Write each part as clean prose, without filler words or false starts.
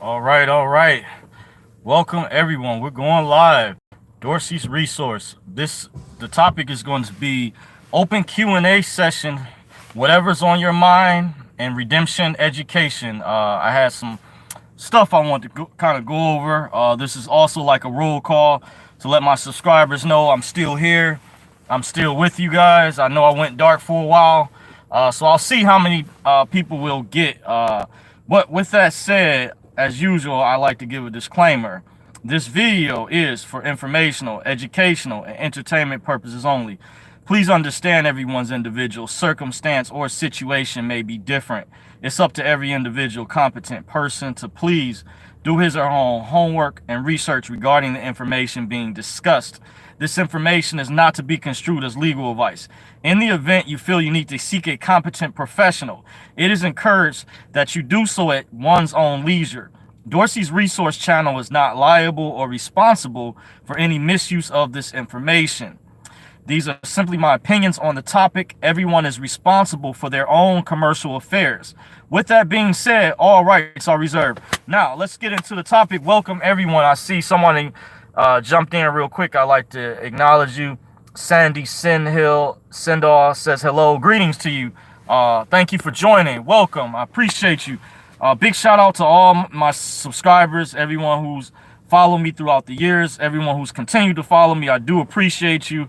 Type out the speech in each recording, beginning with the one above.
All right, all right. Welcome everyone. We're going live. Dorsey's Resource. The topic is going to be open Q&A session, whatever's on your mind, and redemption education. I had some stuff I want to kind of go over. This is also like a roll call to let my subscribers know I'm still here. I'm still with you guys. I know I went dark for a while, so I'll see how many people we'll get. But with that said, as usual, I like to give a disclaimer. This video is for informational, educational, and entertainment purposes only. Please understand everyone's individual circumstance or situation may be different. It's up to every individual competent person to please do his or her own homework and research regarding the information being discussed. This information is not to be construed as legal advice. In the event you feel you need to seek a competent professional, it is encouraged that you do so at one's own leisure. Dorsey's Resource channel is not liable or responsible for any misuse of this information. These are simply my opinions on the topic. Everyone is responsible for their own commercial affairs. With that being said, all rights are reserved. Now, let's get into the topic. Welcome, everyone. I see someone jumped in real quick. I'd like to acknowledge you. Sandy Sendall says hello. Greetings to you. Thank you for joining. Welcome. I appreciate you. Big shout out to all my subscribers, everyone who's followed me throughout the years, everyone who's continued to follow me. I do appreciate you.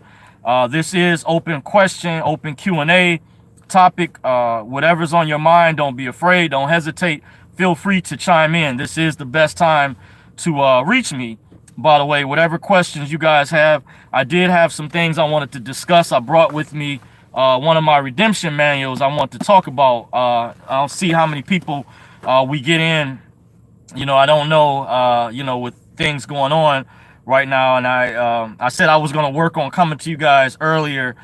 This is open question, open Q&A topic. Whatever's on your mind, don't be afraid. Don't hesitate. Feel free to chime in. This is the best time to reach me. By the way, whatever questions you guys have, I did have some things I wanted to discuss. I brought with me one of my redemption manuals I want to talk about. I'll see how many people we get in. I don't know, with things going on right now, and I said I was going to work on coming to you guys earlier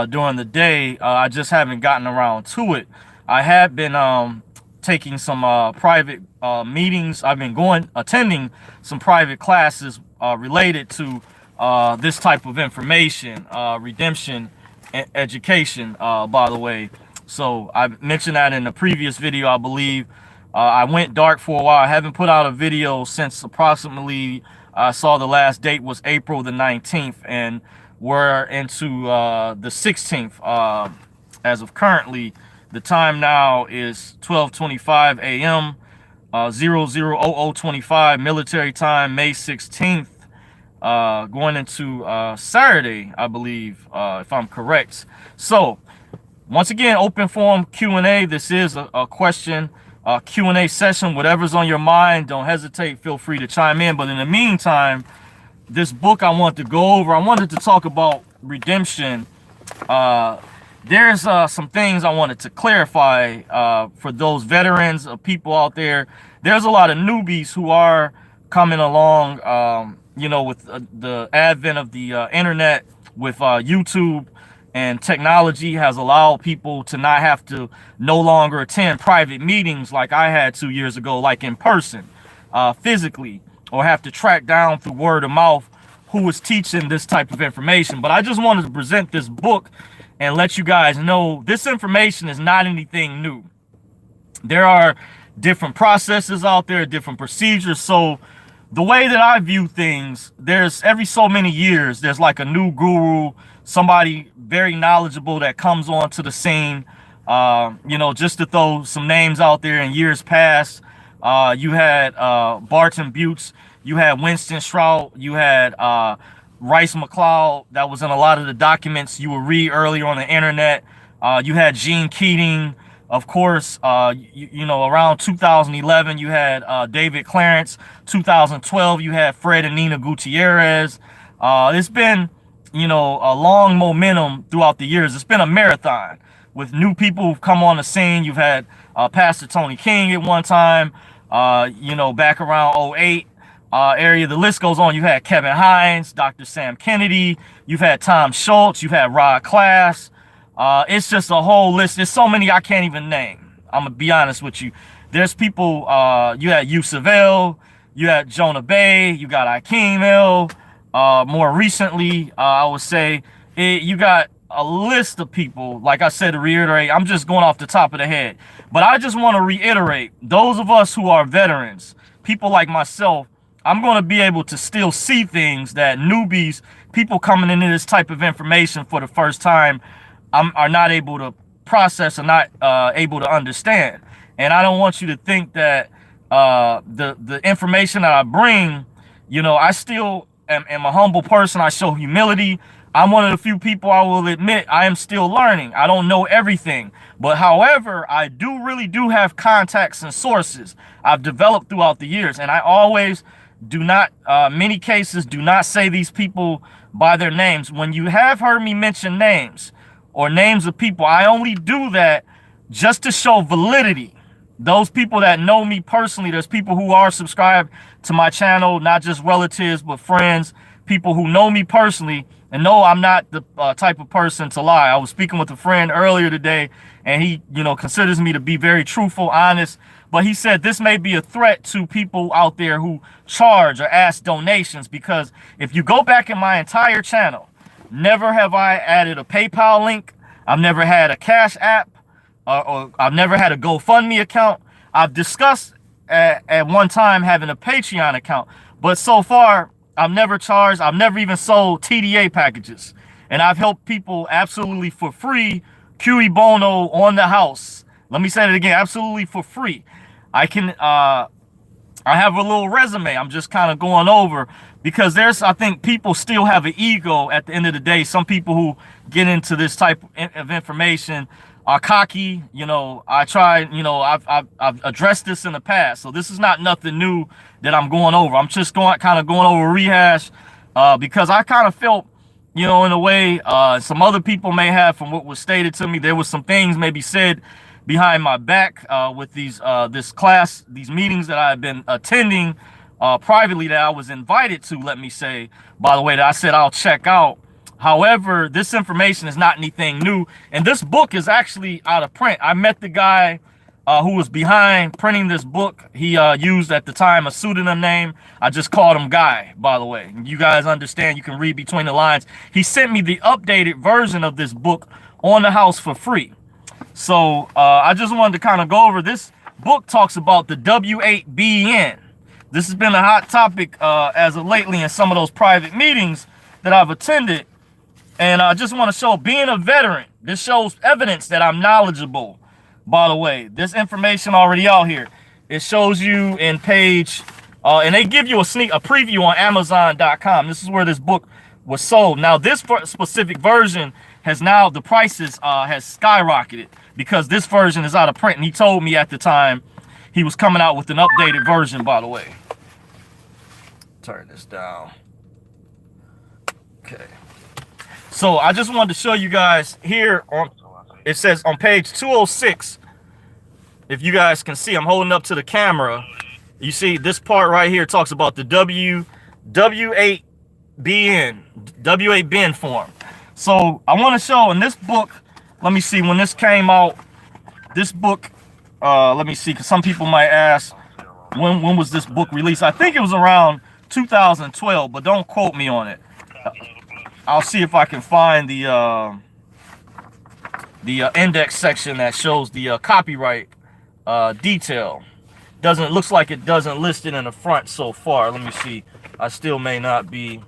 during the day. I just haven't gotten around to it. I have been taking some private meetings. I've been attending some private classes related to this type of information, redemption education, by the way. So I mentioned that in the previous video, I believe. I went dark for a while. I haven't put out a video since approximately I saw the last date was April the 19th, and we're into the 16th. As of currently, the time now is 12:25 a.m. 00:00:25 military time, May 16th, going into Saturday, I believe, if I'm correct. So, once again, open forum Q&A. This is a question Q&A session. Whatever's on your mind, don't hesitate. Feel free to chime in. But in the meantime, this book I want to go over. I wanted to talk about redemption. There's some things I wanted to clarify for those veterans of people out there. There's a lot of newbies who are coming along, with the advent of the internet, with YouTube, and technology has allowed people to not have to no longer attend private meetings like I had 2 years ago, like in person, physically, or have to track down through word of mouth who was teaching this type of information. But I just wanted to present this book and let you guys know this information is not anything new. There are different processes out there, different procedures. So the way that I view things, there's every so many years, there's like a new guru, somebody very knowledgeable that comes onto the scene. Just to throw some names out there, in years past, you had Barton Butts, you had Winston Strout, you had Rice McLeod, that was in a lot of the documents you would read earlier on the internet. You had Gene Keating, of course. Around 2011, you had David Clarence. 2012, you had Fred and Nina Gutierrez. It's been, a long momentum throughout the years. It's been a marathon with new people who've come on the scene. You've had Pastor Tony King at one time, back around '08 area. The list goes on. You had Kevin Hines, Dr. Sam Kennedy. You've had Tom Schultz. You've had Rod Class. It's just a whole list. There's so many I can't even name. I'm going to be honest with you. There's people, you had Yusuf El, you had Jonah Bay, you got Akeem El. More recently, I would say, you got a list of people. Like I said, to reiterate, I'm just going off the top of the head. But I just want to reiterate, those of us who are veterans, people like myself, I'm going to be able to still see things that newbies, people coming into this type of information for the first time, are not able to process or not able to understand. And I don't want you to think that the information that I bring, you know, I still am a humble person. I show humility. I'm one of the few people, I will admit, I am still learning. I don't know everything. But however, I really do have contacts and sources I've developed throughout the years. And I always do not, many cases, do not say these people by their names. When you have heard me mention names or names of people, I only do that just to show validity. Those people that know me personally, there's people who are subscribed to my channel, not just relatives, but friends, people who know me personally and know I'm not the type of person to lie. I was speaking with a friend earlier today, and he, you know, considers me to be very truthful, honest, but he said this may be a threat to people out there who charge or ask donations, because if you go back in my entire channel, never have I added a PayPal link. I've never had a Cash App, or I've never had a GoFundMe account. I've discussed at one time having a Patreon account, but so far I've never charged. I've never even sold TDA packages, and I've helped people absolutely for free, cui bono, on the house. Let me say it again, absolutely for free. I have a little resume I'm just kind of going over, because I think people still have an ego at the end of the day. Some people who get into this type of information are cocky. You know, I've addressed this in the past, so this is not nothing new that I'm going over. I'm just going over rehash, because I kind of felt, you know, in a way, some other people may have, from what was stated to me, there was some things maybe said behind my back with these meetings that I've been attending privately, that I was invited to, let me say, by the way, that I said I'll check out. However, this information is not anything new, and this book is actually out of print. I met the guy who was behind printing this book. He used at the time a pseudonym name. I just called him Guy, by the way. You guys understand, you can read between the lines. He sent me the updated version of this book on the house for free. So I just wanted to kind of go over this book. Talks about the W8BN. This has been a hot topic as of lately in some of those private meetings that I've attended. And I just want to show, being a veteran, this shows evidence that I'm knowledgeable. By the way, this information already out here. It shows you in page, and they give you a preview on Amazon.com. This is where this book was sold. Now, this specific version has now, the prices has skyrocketed, because this version is out of print. And he told me at the time he was coming out with an updated version, by the way. Turn this down. Okay. So I just wanted to show you guys here on, it says on page 206, if you guys can see, I'm holding up to the camera. You see this part right here talks about the W8BN form. So I want to show in this book, let me see, when this came out, this book, let me see, because some people might ask, when was this book released? I think it was around 2012, but don't quote me on it. I'll see if I can find the index section that shows the copyright detail. Looks like it doesn't list it in the front so far. Let me see. I still may not be.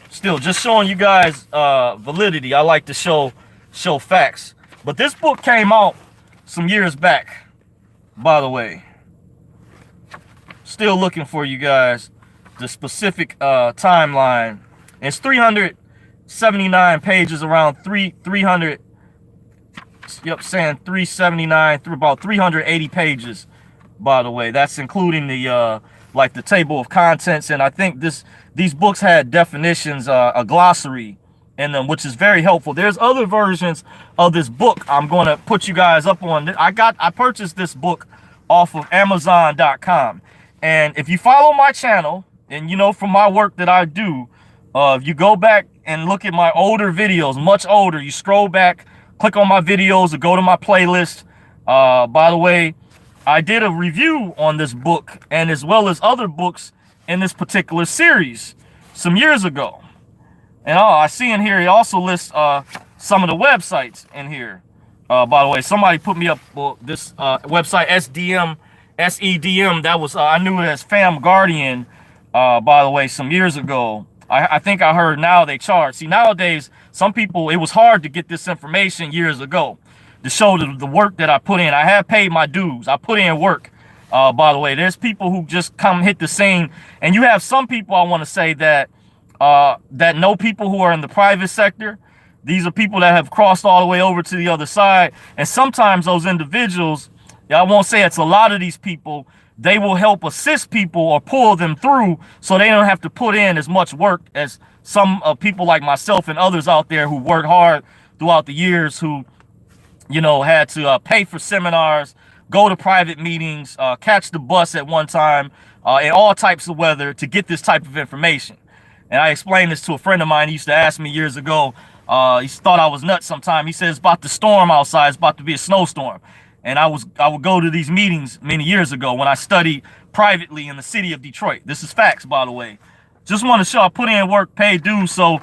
Still, just showing you guys validity. I like to show facts. But this book came out some years back, by the way. Still looking for you guys the specific timeline. It's 379 pages, around 300. Yep, saying 379 through about 380 pages. By the way, that's including the like the table of contents, and I think these books had definitions, a glossary in them, which is very helpful. There's other versions of this book I'm going to put you guys up on. I purchased this book off of Amazon.com, and if you follow my channel, and you know, from my work that I do, if you go back and look at my older videos, much older, you scroll back, click on my videos, or go to my playlist. By the way, I did a review on this book, and as well as other books in this particular series some years ago. And I see in here, he also lists some of the websites in here. By the way, somebody put me up this website SEDM. That was I knew it as Fam Guardian. By the way, some years ago. I think I heard now they charge. See, nowadays some people, it was hard to get this information years ago to show the work that I put in. I have paid my dues. I put in work. By the way, there's people who just come hit the scene, and you have some people I want to say that that know people who are in the private sector. These are people that have crossed all the way over to the other side. And sometimes those individuals, I won't say it's a lot of these people, they will help assist people or pull them through so they don't have to put in as much work as some people like myself and others out there who worked hard throughout the years, who, you know, had to pay for seminars, go to private meetings, catch the bus at one time, in all types of weather to get this type of information. And I explained this to a friend of mine. He used to ask me years ago, he thought I was nuts sometime. He said, it's about to storm outside. It's about to be a snowstorm. And I would go to these meetings many years ago when I studied privately in the city of Detroit. This is facts, by the way. Just want to show I put in work, paid dues. So,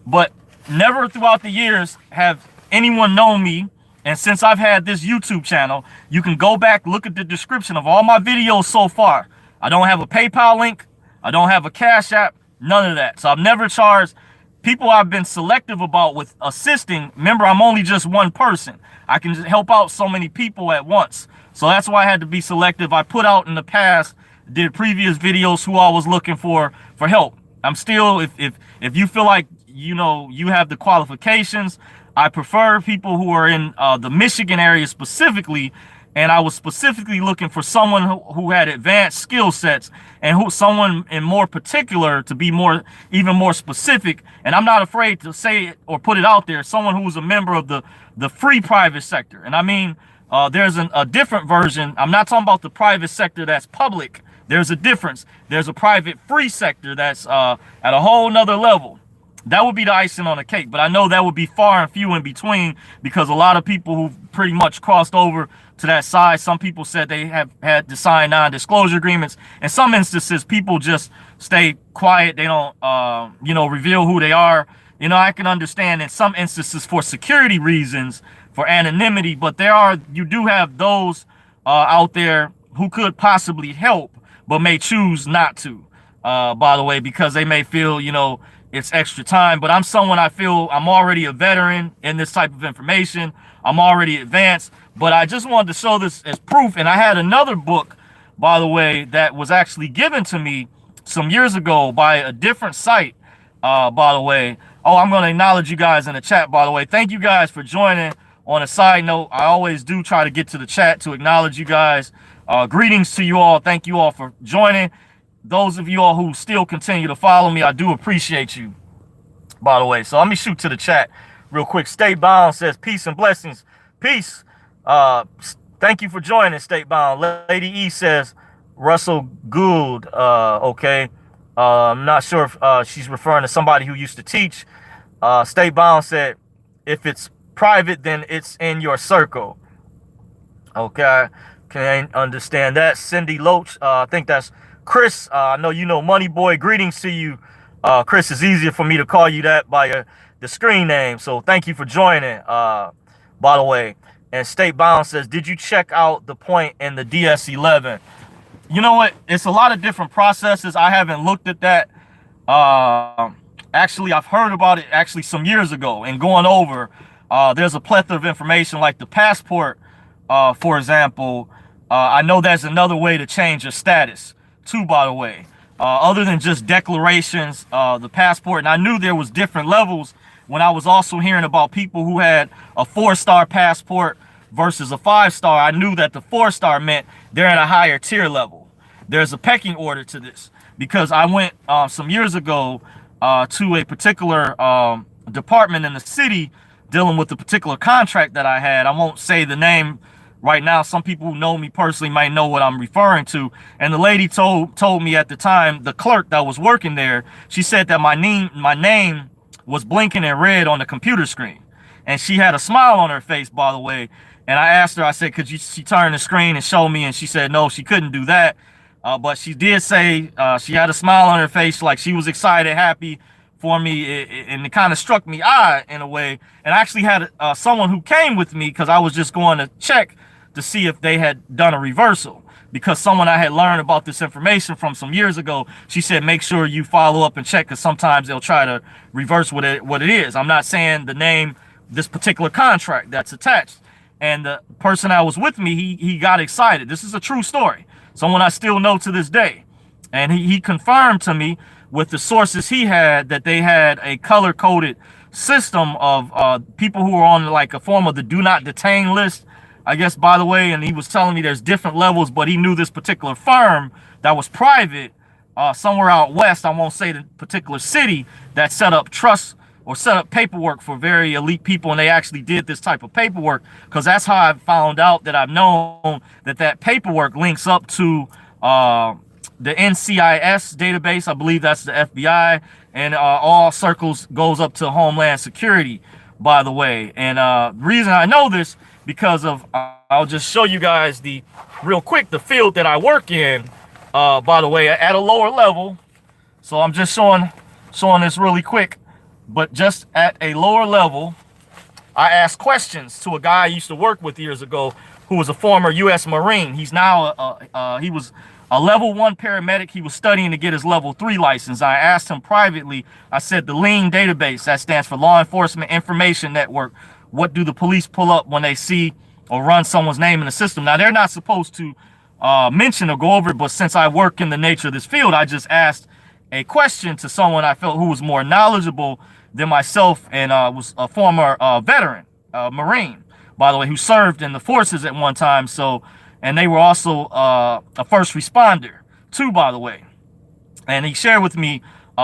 but never throughout the years have anyone known me. And since I've had this YouTube channel, you can go back, look at the description of all my videos so far. I don't have a PayPal link. I don't have a Cash App, none of that. So I've never charged. People I've been selective about with assisting. Remember, I'm only just one person. I can just help out so many people at once. So that's why I had to be selective. I put out in the past, did previous videos who I was looking for help. I'm still, if you feel like, you know, you have the qualifications, I prefer people who are in the Michigan area specifically. And I was specifically looking for someone who had advanced skill sets, and someone in more particular, to be even more specific. And I'm not afraid to say it or put it out there. Someone who was a member of the free private sector. And I mean, there's a different version. I'm not talking about the private sector that's public. There's a difference. There's a private free sector that's at a whole nother level. That would be the icing on the cake, but I know that would be far and few in between, because a lot of people who pretty much crossed over to that side, some people said they have had to sign non-disclosure agreements. In some instances, people just stay quiet. They don't, you know, reveal who they are. You know, I can understand in some instances for security reasons, for anonymity, but you do have those out there who could possibly help, but may choose not to, by the way, because they may feel, you know, it's extra time. But I'm someone, I feel I'm already a veteran in this type of information. I'm already advanced, but I just wanted to show this as proof. And I had another book, by the way, that was actually given to me some years ago by a different site, by the way. Oh, I'm going to acknowledge you guys in the chat, by the way. Thank you guys for joining. On a side note, I always do try to get to the chat to acknowledge you guys. Greetings to you all. Thank you all for joining. Those of you all who still continue to follow me, I do appreciate you, by the way. So let me shoot to the chat real quick. State Bound says, peace and blessings. Peace. Thank you for joining, State Bound. Lady E says, Russell Gould. Okay. I'm not sure if she's referring to somebody who used to teach. State Bound said, if it's private, then it's in your circle. Okay. Can I understand that? Cindy Loach, I think that's Chris. I know you know Money Boy. Greetings to you. Chris, it's easier for me to call you that by the screen name. So thank you for joining, by the way. And State Bound says, did you check out the point in the DS11? You know what? It's a lot of different processes. I haven't looked at that. Actually, I've heard about it actually some years ago and going over. There's a plethora of information like the passport, for example. I know there's another way to change your status too, by the way, other than just declarations, the passport. And I knew there was different levels when I was also hearing about people who had a 4-star passport versus a 5-star. I knew that the 4-star meant they're at a higher tier level. There's a pecking order to this, because I went some years ago to a particular department in the city dealing with the particular contract that I had. I won't say the name right now. Some people who know me personally might know what I'm referring to. And the lady told me at the time, the clerk that was working there, she said that my name was blinking in red on the computer screen. And she had a smile on her face, by the way. And I asked her, I said, could she turn the screen and show me? And she said, no, she couldn't do that. But she did say she had a smile on her face, like she was excited, happy for me, and it kind of struck me odd in a way. And I actually had someone who came with me because I was just going to check to see if they had done a reversal, because someone I had learned about this information from some years ago, she said, make sure you follow up and check, because sometimes they'll try to reverse what it is. I'm not saying the name, this particular contract that's attached. And the person that was with me, he got excited. This is a true story. Someone I still know to this day. And he confirmed to me with the sources he had that they had a color-coded system of people who were on like a form of the do not detain list, I guess, by the way. And he was telling me there's different levels, but he knew this particular firm that was private somewhere out west, I won't say the particular city, that set up trusts or set up paperwork for very elite people, and they actually did this type of paperwork, because that's how I found out that I've known that paperwork links up to the NCIS database. I believe that's the FBI, and all circles goes up to Homeland Security, by the way. And the reason I know this, because of I'll just show you guys real quick the field that I work in, by the way, at a lower level. So I'm just showing this really quick. But just at a lower level, I asked questions to a guy I used to work with years ago who was a former U.S. Marine. He's now, he was a level 1 paramedic. He was studying to get his level 3 license. I asked him privately, I said, the LEAN database, that stands for Law Enforcement Information Network, what do the police pull up when they see or run someone's name in the system? Now, they're not supposed to mention or go over it, but since I work in the nature of this field, I just asked a question to someone I felt who was more knowledgeable than myself, and was a former veteran, Marine, by the way, who served in the forces at one time. So, and they were also a first responder too, by the way. And he shared with me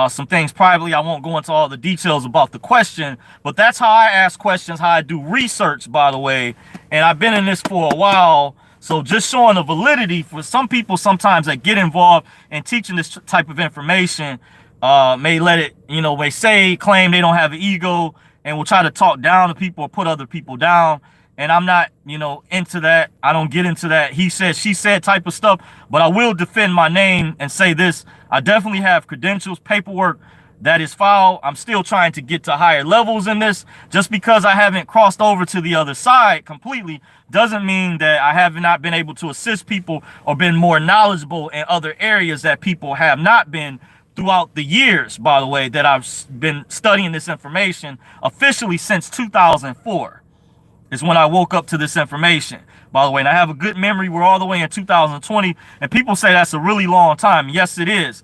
some things privately. I won't go into all the details about the question, but that's how I ask questions, how I do research, by the way. And I've been in this for a while. So just showing the validity for some people sometimes that get involved in teaching this type of information, may let it, may claim they don't have an ego and will try to talk down to people or put other people down. And I'm not, into that. I don't get into that he said, she said type of stuff, but I will defend my name and say this. I definitely have credentials, paperwork that is filed. I'm still trying to get to higher levels in this. Just because I haven't crossed over to the other side completely doesn't mean that I have not been able to assist people or been more knowledgeable in other areas that people have not been throughout the years, by the way, that I've been studying this information officially since 2004 is when I woke up to this information, by the way. And I have a good memory. We're all the way in 2020, and people say that's a really long time. Yes, it is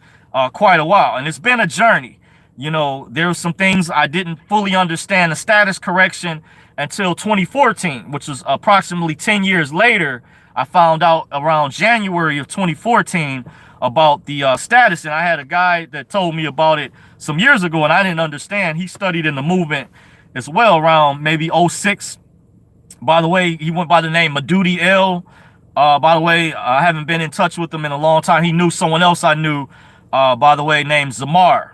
quite a while, and it's been a journey. There were some things I didn't fully understand the status correction until 2014, which was approximately 10 years later. I found out around January of 2014 about the status, and I had a guy that told me about it some years ago, and I didn't understand. He studied in the movement as well around maybe 06. By the way, he went by the name Madudi L. By the way, I haven't been in touch with him in a long time. He knew someone else I knew, by the way, named Zamar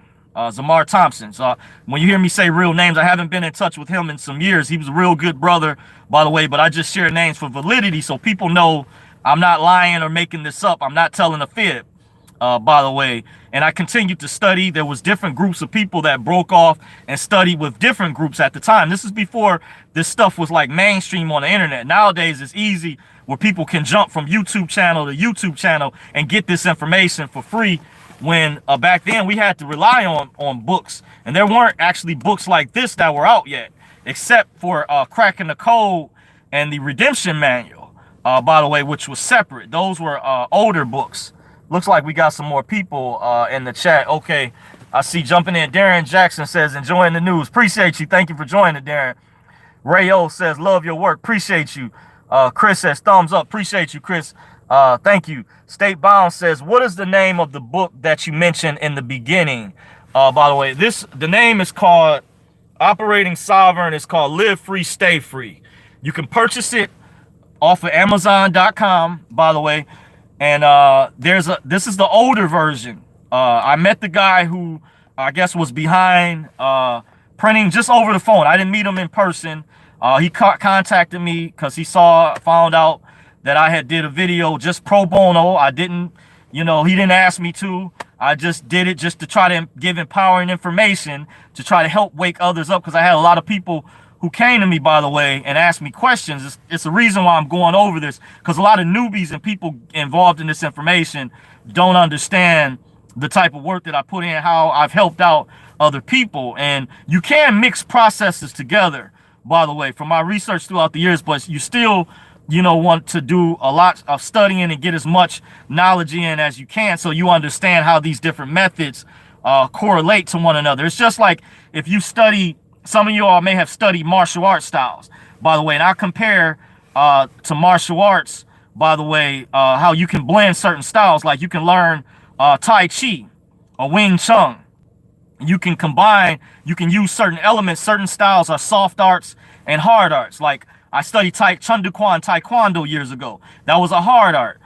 Thompson. So when you hear me say real names, I haven't been in touch with him in some years. He was a real good brother, by the way, but I just share names for validity so people know I'm not lying or making this up. I'm not telling a fib, by the way. And I continued to study. There was different groups of people that broke off and studied with different groups at the time. This is before this stuff was like mainstream on the internet. Nowadays, it's easy where people can jump from YouTube channel to YouTube channel and get this information for free. When back then we had to rely on books, and there weren't actually books like this that were out yet, except for Cracking the Code and the Redemption Manual, by the way, which was separate. Those were older books. Looks like we got some more people in the chat. Okay, I see jumping in. Darren Jackson says, enjoying the news. Appreciate you. Thank you for joining, Darren. Rayo says, love your work. Appreciate you. Chris says, thumbs up. Appreciate you, Chris. Thank you. State Bound says, what is the name of the book that you mentioned in the beginning? By the way, the name is called Operating Sovereign. It's called Live Free, Stay Free. You can purchase it off of Amazon.com, by the way. And this is the older version. I met the guy who I guess was behind printing just over the phone. I didn't meet him in person. He contacted me because he found out that I had did a video just pro bono. I didn't, he didn't ask me to. I just did it just to try to give empowering information to try to help wake others up, because I had a lot of people who came to me, by the way, and asked me questions. It's the reason why I'm going over this, because a lot of newbies and people involved in this information don't understand the type of work that I put in, how I've helped out other people. And you can mix processes together, by the way, from my research throughout the years, but you still, want to do a lot of studying and get as much knowledge in as you can, so you understand how these different methods correlate to one another. It's just like if you study, some of you all may have studied martial arts styles, by the way, and I compare to martial arts, by the way, how you can blend certain styles. Like you can learn Tai Chi or Wing Chun. You can combine, you can use certain elements. Certain styles are soft arts and hard arts. Like I studied Chun Do Kwan Taekwondo years ago. That was a hard art.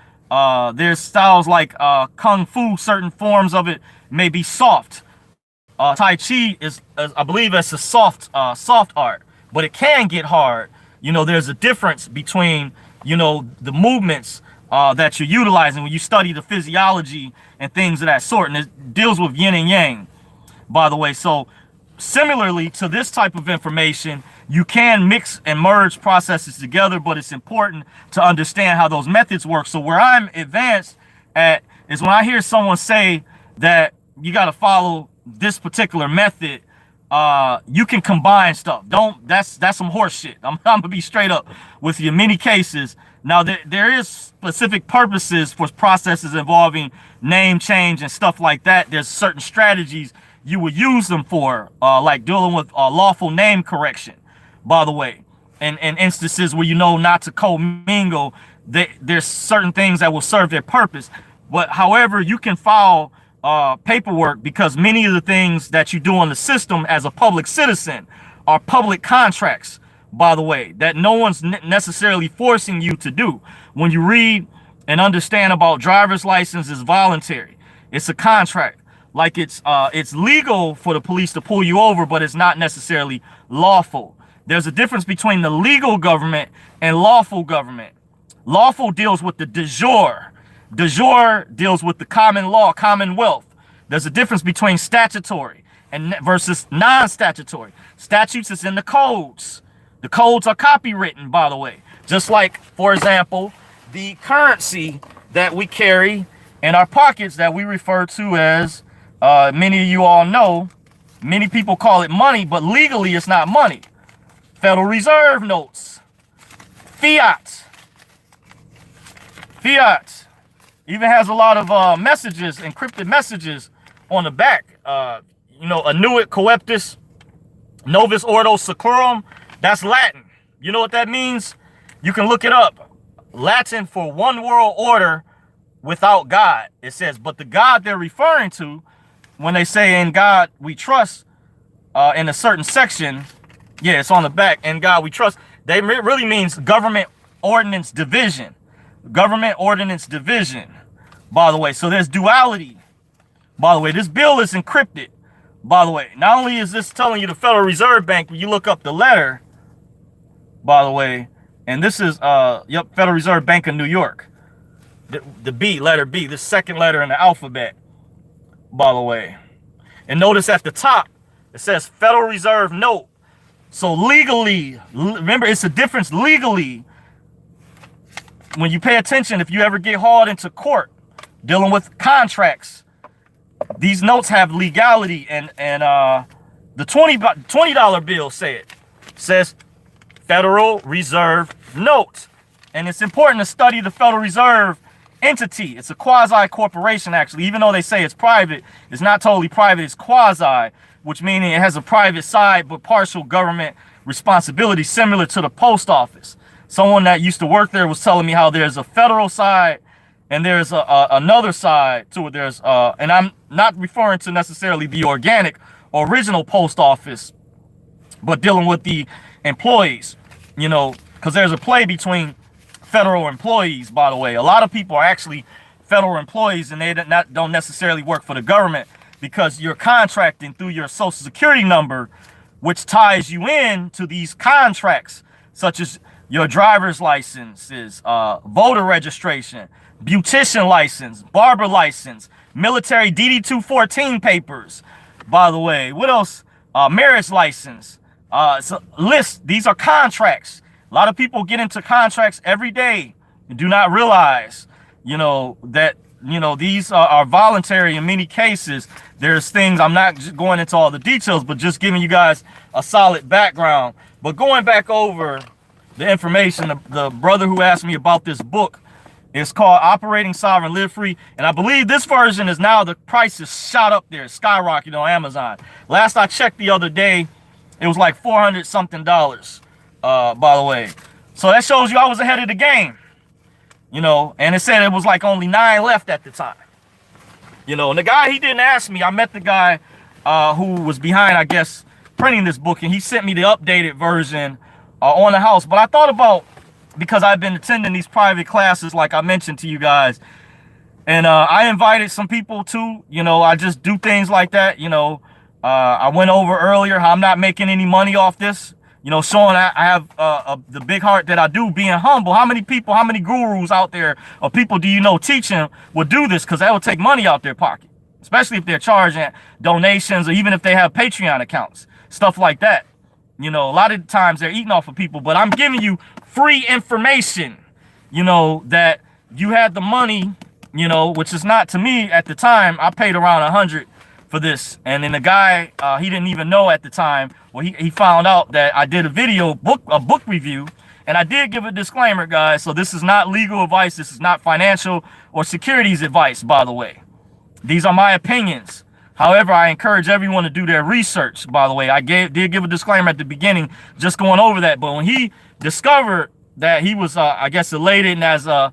There's styles like Kung Fu, certain forms of it may be soft. Tai Chi is, I believe, it's a soft art, but it can get hard. There's a difference between, the movements that you're utilizing when you study the physiology and things of that sort. And it deals with yin and yang, by the way. So similarly to this type of information, you can mix and merge processes together, but it's important to understand how those methods work. So where I'm advanced at is when I hear someone say that you got to follow this particular method, you can combine stuff. That's some horse shit. I'm gonna be straight up with you in many cases. Now there is specific purposes for processes involving name change and stuff like that. There's certain strategies you would use them for, like dealing with lawful name correction, by the way, and instances where not to commingle. There's certain things that will serve their purpose. But however, you can file paperwork, because many of the things that you do on the system as a public citizen are public contracts, by the way, that no one's necessarily forcing you to do. When you read and understand about driver's license, is voluntary. It's a contract. Like it's legal for the police to pull you over, but it's not necessarily lawful. There's a difference between the legal government and lawful government. Lawful deals with the de jure. De jure deals with the common law, commonwealth. There's a difference between statutory and versus non-statutory. Statutes is in the codes. The codes are copywritten, by the way. Just like, for example, the currency that we carry in our pockets that we refer to as, many of you all know, many people call it money, but legally it's not money. Federal Reserve notes, fiat even has a lot of messages, encrypted messages on the back. Annuit coeptis novus ordo seclorum, that's Latin. You know what that means? You can look it up. Latin for one world order without God. It says, but the God they're referring to when they say in God we trust, in a certain section, yeah, it's on the back, in God we trust, they really means government ordinance division. Government ordinance division, by the way. So there's duality, by the way. This bill is encrypted, by the way. Not only is this telling you the Federal Reserve Bank, when you look up the letter, by the way, and this is Federal Reserve Bank of New York, the B, letter B, the second letter in the alphabet, by the way. And notice at the top it says Federal Reserve note. So legally, remember, it's a difference legally. When you pay attention, if you ever get hauled into court dealing with contracts, these notes have legality. And the $20 bill says Federal Reserve note. And it's important to study the Federal Reserve entity. It's a quasi corporation, actually. Even though they say it's private, it's not totally private. It's quasi, which means it has a private side but partial government responsibility, similar to the post office. Someone that used to work there was telling me how there's a federal side and there's another side to it. There's and I'm not referring to necessarily the organic or original post office, but dealing with the employees, because there's a play between federal employees, by the way. A lot of people are actually federal employees, and they don't necessarily work for the government, because you're contracting through your social security number, which ties you in to these contracts, such as your driver's licenses, voter registration, beautician license, barber license, military DD-214 papers. By the way, what else? Marriage license. It's a list. These are contracts. A lot of people get into contracts every day and do not realize, that, these are voluntary in many cases. There's things, I'm not just going into all the details, but just giving you guys a solid background. But going back over the information, the brother who asked me about this book is called Operating Sovereign, Live Free. And I believe this version is now, the price is shot up there, skyrocketed on Amazon. Last I checked the other day, it was like $400 something, by the way. So that shows you I was ahead of the game, and it said it was like only 9 left at the time. And the guy, he didn't ask me. I met the guy who was behind, I guess, printing this book, and he sent me the updated version on the house. But I thought about, because I've been attending these private classes, like I mentioned to you guys, and I invited some people too. I just do things like that. I went over earlier how I'm not making any money off this. Showing I have the big heart that I do, being humble. How many people, how many gurus out there or people do you know teaching would do this? Because that would take money out their pocket, especially if they're charging donations, or even if they have Patreon accounts, stuff like that. A lot of times they're eating off of people, but I'm giving you free information, that you had the money, which is not, to me at the time, I paid around 100 for this. And then the guy, he didn't even know at the time. Well, he found out that I did a book review, and I did give a disclaimer, guys. So this is not legal advice. This is not financial or securities advice, by the way. These are my opinions. However, I encourage everyone to do their research, by the way. I did give a disclaimer at the beginning, just going over that. But when he discovered that he was, I guess, elated and as a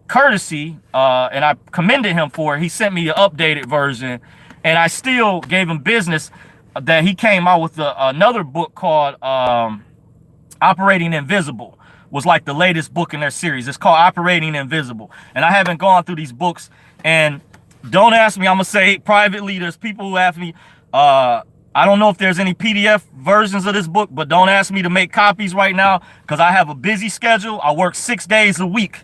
courtesy, and I commended him for it, he sent me the updated version. And I still gave him business that he came out with another book called Operating Invisible. Was like the latest book in their series. It's called Operating Invisible. And I haven't gone through these books, and don't ask me, I'm gonna say privately, there's people who ask me, I don't know if there's any PDF versions of this book, but don't ask me to make copies right now, because I have a busy schedule. I work 6 days a week,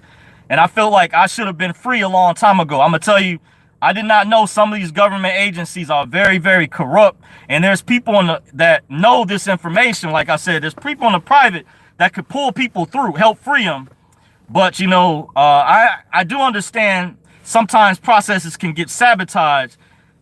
and I feel like I should have been free a long time ago. I'm gonna tell you, I did not know some of these government agencies are very, very corrupt, and there's people that know this information. Like I said, there's people in the private that could pull people through, help free them. But I do understand sometimes processes can get sabotaged,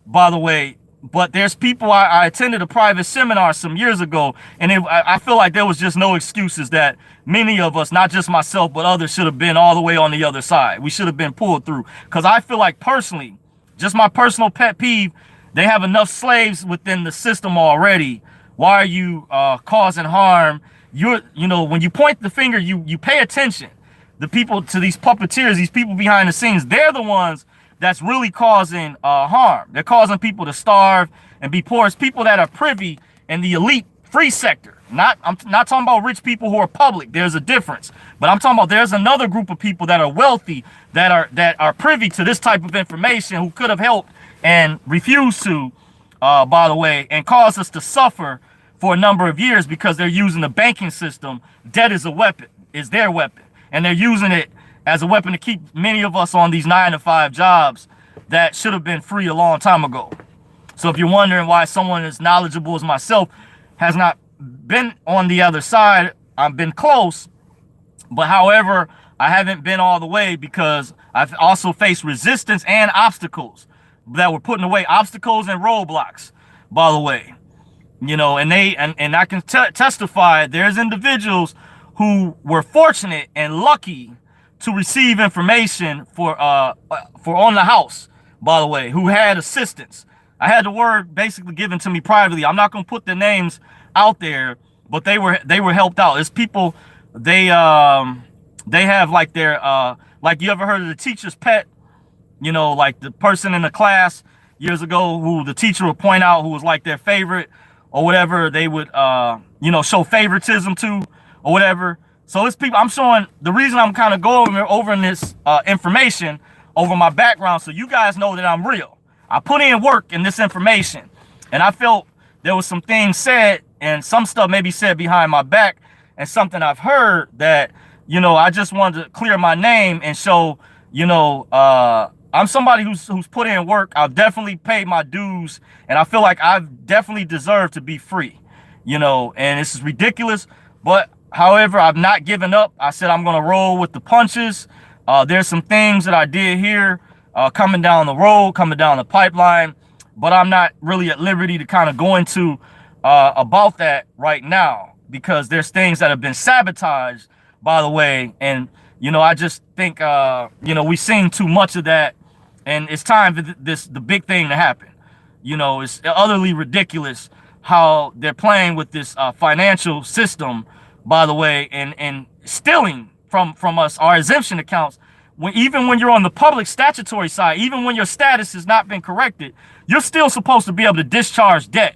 by the way. But there's people, I attended a private seminar some years ago, and I feel like there was just no excuses that many of us, not just myself, but others, should have been all the way on the other side. We should have been pulled through. Because I feel like personally, just my personal pet peeve, they have enough slaves within the system already. Why are you causing harm? When you point the finger, you pay attention. The people, to these puppeteers, these people behind the scenes, they're the ones that's really causing harm. They're causing people to starve and be poor. It's people that are privy in the elite free sector. I'm not talking about rich people who are public. There's a difference. But I'm talking about there's another group of people that are wealthy, that are privy to this type of information, who could have helped and refused to, by the way, and caused us to suffer for a number of years, because they're using the banking system. Debt is a weapon, is their weapon. And they're using it as a weapon to keep many of us on these 9-to-5 jobs that should have been free a long time ago. So if you're wondering why someone as knowledgeable as myself has not been on the other side, I've been close, but however, I haven't been all the way, because I've also faced resistance and obstacles that were put in the way, obstacles and roadblocks, by the way. And I can testify, there's individuals who were fortunate and lucky to receive information for on the house, by the way, who had assistance. I had the word basically given to me privately. I'm not gonna put their names out there, but they were helped out. It's people, they have like their like, you ever heard of the teacher's pet? Like the person in the class years ago who the teacher would point out who was like their favorite or whatever, they would show favoritism to or whatever. So it's people, I'm showing, the reason I'm kind of going over in this information over my background, so you guys know that I'm real. I put in work in this information, and I felt there was some things said and some stuff maybe said behind my back, and something I've heard that, you know, I just wanted to clear my name and show, you know, I'm somebody who's put in work. I've definitely paid my dues, and I feel like I've definitely deserved to be free, you know, and this is ridiculous. But however, I've not given up. I said I'm going to roll with the punches. There's some things that I did here coming down the road, coming down the pipeline, but I'm not really at liberty to kind of go into about that right now, because there's things that have been sabotaged, by the way. And, you know, I just think, you know, we've seen too much of that, and it's time for the big thing to happen. You know, it's utterly ridiculous how they're playing with this financial system, by the way, and stealing from us our exemption accounts. Even when you're on the public statutory side, even when your status has not been corrected, you're still supposed to be able to discharge debt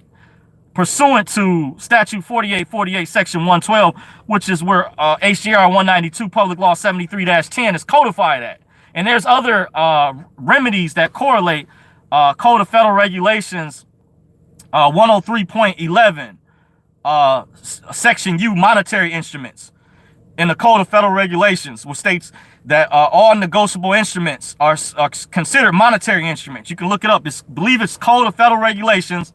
pursuant to statute 4848 section 112, which is where HJR 192 public law 73-10 is codified at. And there's other remedies that correlate. Code of Federal Regulations 103.11 section U, monetary instruments, in the Code of Federal Regulations, which states that all negotiable instruments are considered monetary instruments. You can look it up. I believe it's Code of Federal Regulations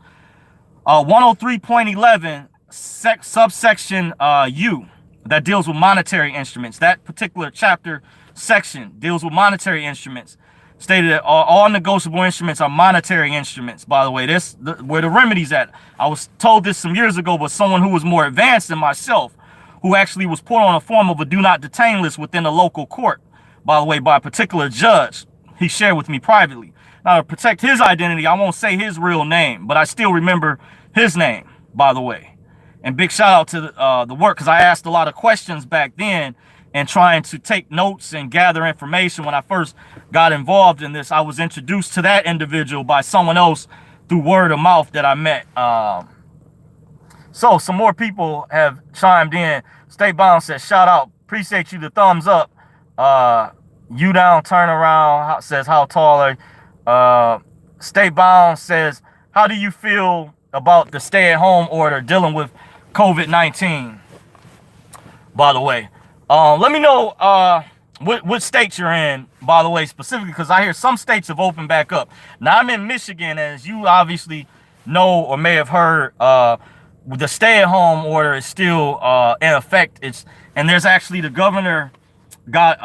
103.11 subsection U, that deals with monetary instruments. That particular chapter section deals with monetary instruments, stated that all negotiable instruments are monetary instruments. By the way, where the remedy's at. I was told this some years ago, but someone who was more advanced than myself, who actually was put on a form of a do not detain list within a local court, by the way, by a particular judge. He shared with me privately. Now, to protect his identity, I won't say his real name, but I still remember his name, by the way. And big shout out to the work, because I asked a lot of questions back then and trying to take notes and gather information. When I first got involved in this, I was introduced to that individual by someone else through word of mouth that I met. So some more people have chimed in. State Bound says, shout out, appreciate you, the thumbs up. You down, turn around, says, how tall are you? State Bound says, how do you feel about the stay-at-home order dealing with COVID-19, by the way? Let me know what states you're in, by the way, specifically, because I hear some states have opened back up. Now, I'm in Michigan, as you obviously know or may have heard. The stay-at-home order is still in effect. And there's actually, the governor got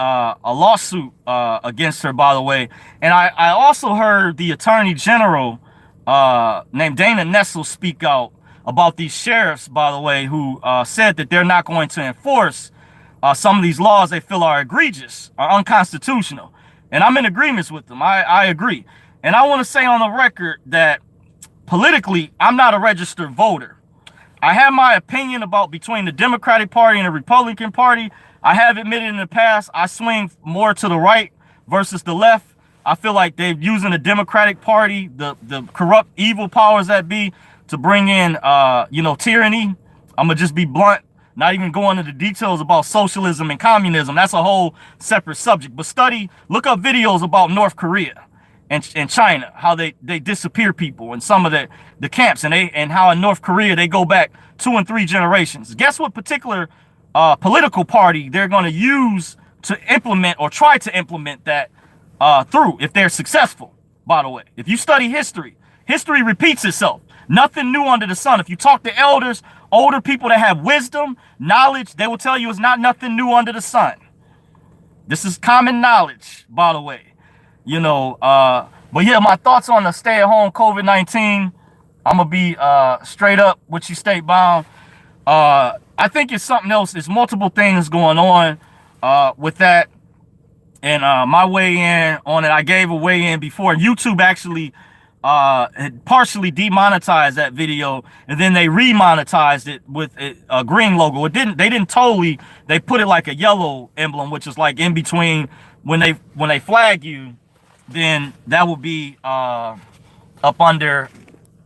a lawsuit against her, by the way. And I also heard the attorney general named Dana Nessel speak out about these sheriffs, by the way, who said that they're not going to enforce some of these laws they feel are egregious, are unconstitutional. And I'm in agreement with them. I agree. And I want to say on the record that politically, I'm not a registered voter. I have my opinion about between the Democratic Party and the Republican Party. I have admitted in the past I swing more to the right versus the left. I feel like they're using the Democratic Party, the corrupt, evil powers that be, to bring in, you know, tyranny. I'm going to just be blunt, not even going into the details about socialism and communism. That's a whole separate subject. But look up videos about North Korea and China, how they disappear people in some of the camps, and how in North Korea they go back 2 and 3 generations. Guess what particular political party they're going to use to implement or try to implement that through, if they're successful, by the way. If you study history, history repeats itself. Nothing new under the sun. If you talk to elders, older people that have wisdom, knowledge, they will tell you it's not nothing new under the sun. This is common knowledge, by the way. You know, but yeah, my thoughts on the stay-at-home COVID-19, I'm going to be straight up with you, State Bound. I think it's something else. There's multiple things going on with that. And my weigh in on it, I gave a weigh in before. YouTube actually had partially demonetized that video, and then they remonetized it with a green logo. They didn't totally, they put it like a yellow emblem, which is like in between when they flag you, then that would be up under,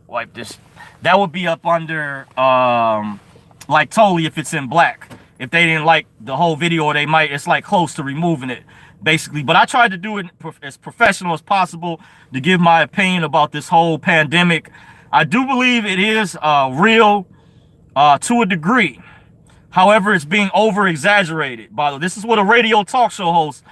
wipe this, that would be up under like totally if it's in black. If they didn't like the whole video, they might, it's like close to removing it, basically. But I tried to do it as professional as possible to give my opinion about this whole pandemic. I do believe it is real to a degree. However, it's being over exaggerated. By the way, this is what a radio talk show host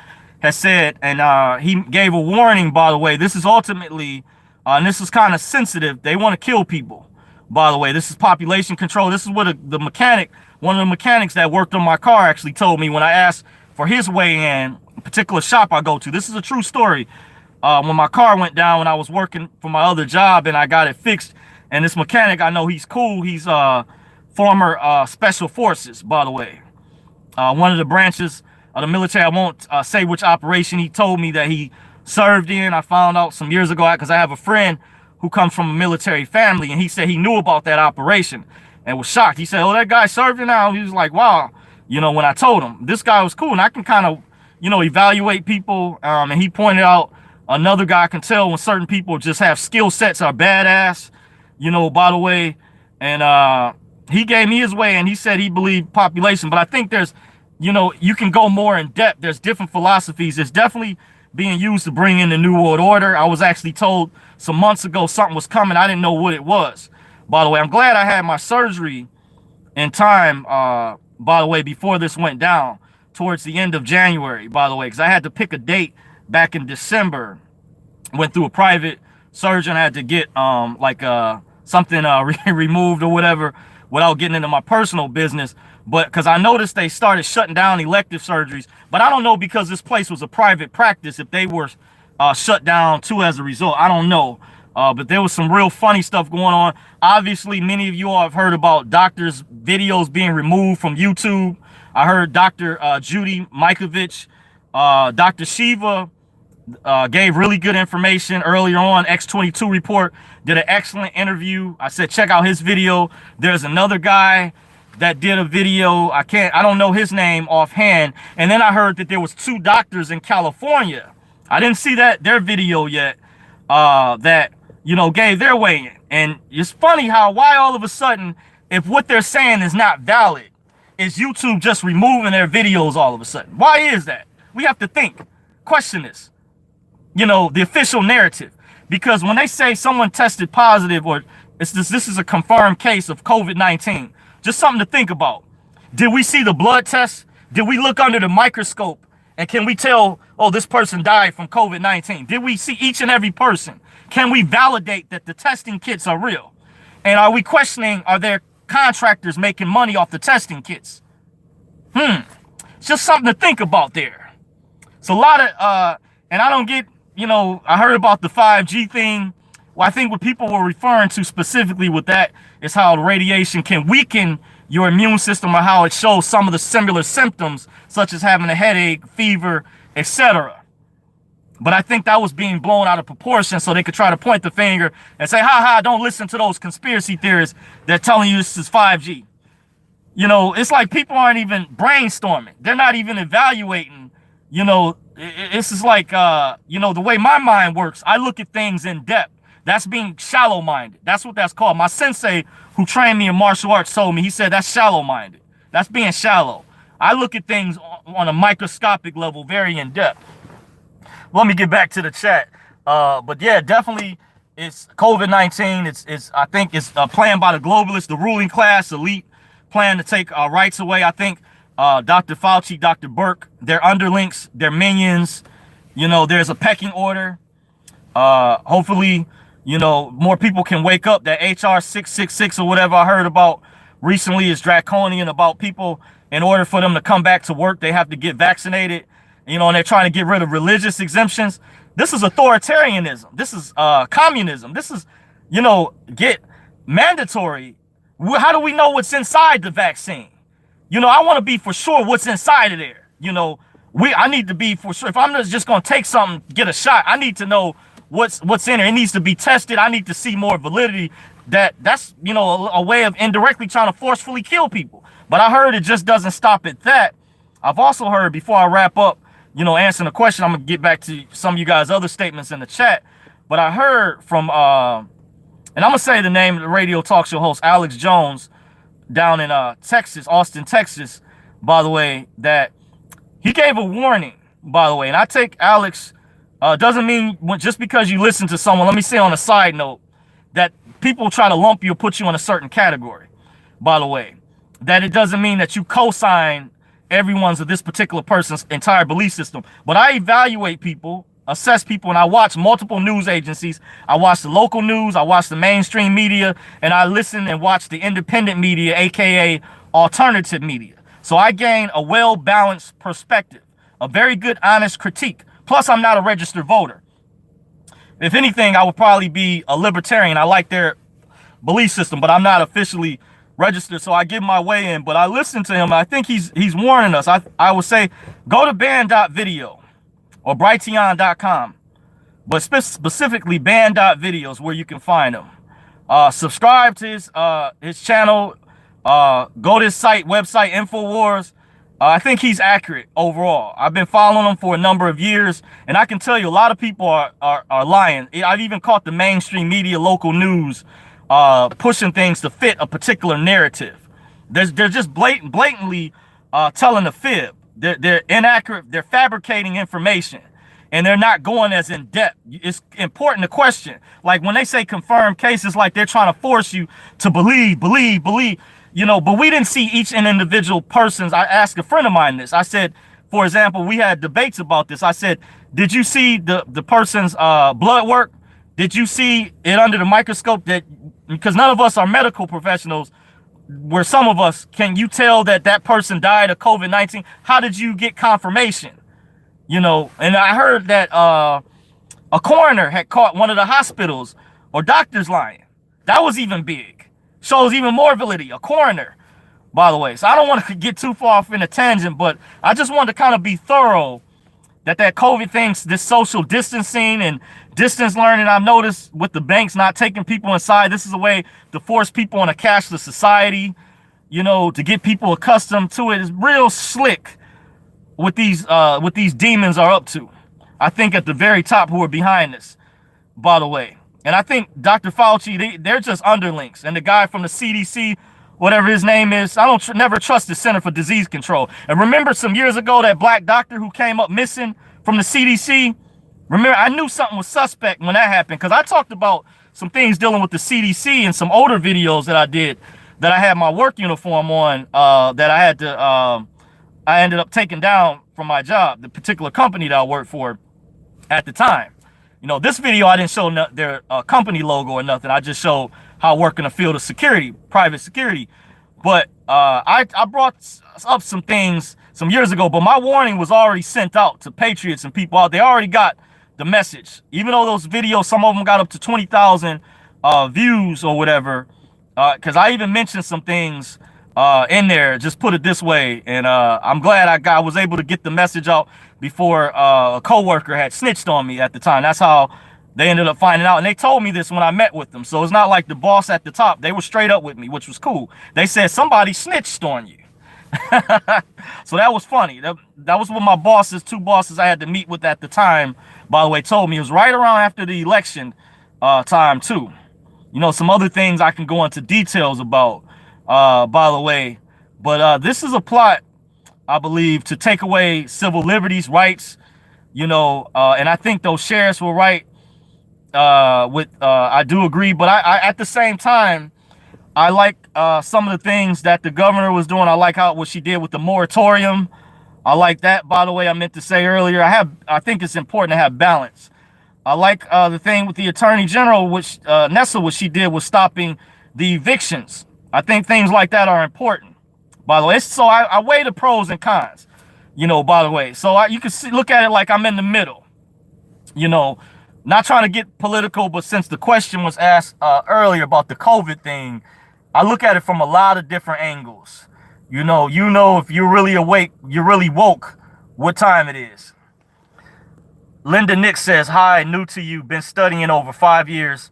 has said, and he gave a warning. By the way, this is ultimately, and this is kind of sensitive. They want to kill people. By the way, this is population control. This is what the mechanic, one of the mechanics that worked on my car, actually told me when I asked for his way in a particular shop I go to. This is a true story. When my car went down when I was working for my other job and I got it fixed, and this mechanic, I know he's cool. He's former special forces, by the way. One of the branches of the military. I won't say which operation he told me that he served in. I found out some years ago because I have a friend who comes from a military family, and he said he knew about that operation and was shocked. He said, oh, that guy served in now. He was like, wow. You know, when I told him, this guy was cool, and I can kind of, you know, evaluate people. And he pointed out another guy can tell when certain people just have skill sets are badass, you know, by the way. And he gave me his way, and he said he believed population. But I think there's, you know, you can go more in depth. There's different philosophies. It's definitely being used to bring in the New World Order. I was actually told some months ago something was coming. I didn't know what it was. By the way, I'm glad I had my surgery in time, by the way, before this went down, towards the end of January, by the way, because I had to pick a date back in December. Went through a private surgeon. I had to get something removed or whatever without getting into my personal business. But because I noticed they started shutting down elective surgeries, but I don't know, because this place was a private practice, if they were shut down too as a result. I don't know. But there was some real funny stuff going on. Obviously, many of you all have heard about doctors' videos being removed from YouTube. I heard Dr. Judy Mikovits, Dr. Shiva gave really good information earlier on. X22 Report did an excellent interview. I said, check out his video. There's another guy that did a video. I don't know his name offhand. And then I heard that there was 2 doctors in California. I didn't see their video yet, that, you know, gave their way in. And it's funny why all of a sudden, if what they're saying is not valid, is YouTube just removing their videos all of a sudden? Why is that? We have to question this, you know, the official narrative. Because when they say someone tested positive, or this is a confirmed case of COVID-19, just something to think about. Did we see the blood test? Did we look under the microscope? And can we tell, oh, this person died from COVID-19? Did we see each and every person? Can we validate that the testing kits are real? And are we questioning, are there contractors making money off the testing kits? It's just something to think about there. It's a lot of, and I don't get, you know, I heard about the 5G thing. Well, I think what people were referring to specifically with that is how the radiation can weaken your immune system, or how it shows some of the similar symptoms, such as having a headache, fever, etc. But I think that was being blown out of proportion so they could try to point the finger and say, ha, don't listen to those conspiracy theorists. They're telling you this is 5G. You know, it's like people aren't even brainstorming. They're not even evaluating, you know. This is like, you know, the way my mind works. I look at things in depth. That's being shallow-minded. That's what that's called. My sensei, who trained me in martial arts, told me, he said, that's shallow-minded. That's being shallow. I look at things on a microscopic level, very in depth. Let me get back to the chat. But yeah, definitely it's COVID-19. I think it's a plan by the globalists, the ruling class, elite plan to take rights away. I think Dr. Fauci, Dr. Burke, their underlings, their minions, you know, there's a pecking order. Hopefully, you know, more people can wake up. That HR 666 or whatever I heard about recently is draconian, about people, in order for them to come back to work, they have to get vaccinated. You know, and they're trying to get rid of religious exemptions. This is authoritarianism. This is communism. This is, you know, get mandatory. How do we know what's inside the vaccine? You know, I want to be for sure what's inside of there. You know, I need to be for sure. If I'm just going to take something, get a shot, I need to know what's in there. It needs to be tested. I need to see more validity. That's, you know, a way of indirectly trying to forcefully kill people. But I heard it just doesn't stop at that. I've also heard, before I wrap up, you know, answering the question, I'm going to get back to some of you guys' other statements in the chat. But I heard from, and I'm going to say the name of the radio talk show host, Alex Jones, down in Texas, Austin, Texas, by the way, that he gave a warning, by the way. And I take Alex, doesn't mean just because you listen to someone, let me say on a side note, that people try to lump you or put you in a certain category, by the way. that it doesn't mean that you co-sign everyone's or this particular person's entire belief system. But I evaluate people, assess people, and I watch multiple news agencies. I watch the local news, I watch the mainstream media, and I listen and watch the independent media, aka alternative media. So I gain a well-balanced perspective, a very good, honest critique. Plus, I'm not a registered voter. If anything, I would probably be a libertarian. I like their belief system, but I'm not officially registered, so I give my way in. But I listen to him. I think he's warning us. I would say go to band.video or brighteon.com, but specifically band.videos where you can find him. Subscribe to his channel. Go to his website, InfoWars. I think he's accurate overall. I've been following him for a number of years, and I can tell you a lot of people are lying. I've even caught the mainstream media, local news, pushing things to fit a particular narrative. They're just blatantly telling a fib. They're inaccurate. They're fabricating information, and they're not going as in depth. It's important to question. Like when they say confirmed cases, like they're trying to force you to believe. You know, but we didn't see each and individual person's. I asked a friend of mine this. I said, for example, we had debates about this. I said, did you see the person's blood work? Did you see it under the microscope? That because none of us are medical professionals, where some of us, can you tell that that person died of COVID-19? How did you get confirmation? You know, and I heard that a coroner had caught one of the hospitals or doctors lying. That was even big. Shows even more validity. A coroner, by the way. So I don't want to get too far off in a tangent, but I just wanted to kind of be thorough that COVID thing, this social distancing and distance learning, I've noticed with the banks not taking people inside. This is a way to force people in a cashless society, you know, to get people accustomed to it. It's real slick what these demons are up to. I think at the very top who are behind this, by the way. And I think Dr. Fauci, they're just underlings. And the guy from the CDC, whatever his name is, I don't never trust the Center for Disease Control. And remember some years ago, that black doctor who came up missing from the CDC? Remember, I knew something was suspect when that happened, because I talked about some things dealing with the CDC and some older videos that I did, that I had my work uniform on, that I had to, I ended up taking down from my job, the particular company that I worked for at the time. You know, this video, I didn't show their company logo or nothing. I just showed how I work in the field of security, private security. But I brought up some things some years ago, but my warning was already sent out to patriots and people out. They already got the message. Even though those videos, some of them got up to 20,000 views or whatever, because I even mentioned some things in there, just put it this way. And I'm glad I was able to get the message out before a coworker had snitched on me at the time. That's how they ended up finding out. And they told me this when I met with them. So it's not like the boss at the top. They were straight up with me, which was cool. They said, somebody snitched on you. So that was funny. That was what my two bosses I had to meet with at the time, by the way, told me. It was right around after the election time too. You know, some other things I can go into details about, by the way. But this is a plot, I believe, to take away civil liberties, rights, you know, and I think those sheriffs were right. I do agree, but I at the same time, I like some of the things that the governor was doing. I like what she did with the moratorium. I like that, by the way. I meant to say earlier, I think it's important to have balance. I like the thing with the attorney general, which Nessa, what she did was stopping the evictions. I think things like that are important. By the way, so I weigh the pros and cons, you know, by the way. So you can look at it like I'm in the middle, you know, not trying to get political, but since the question was asked earlier about the COVID thing, I look at it from a lot of different angles. You know, if you're really awake, you're really woke, what time it is. Linda Nick says, hi, new to you, been studying over 5 years.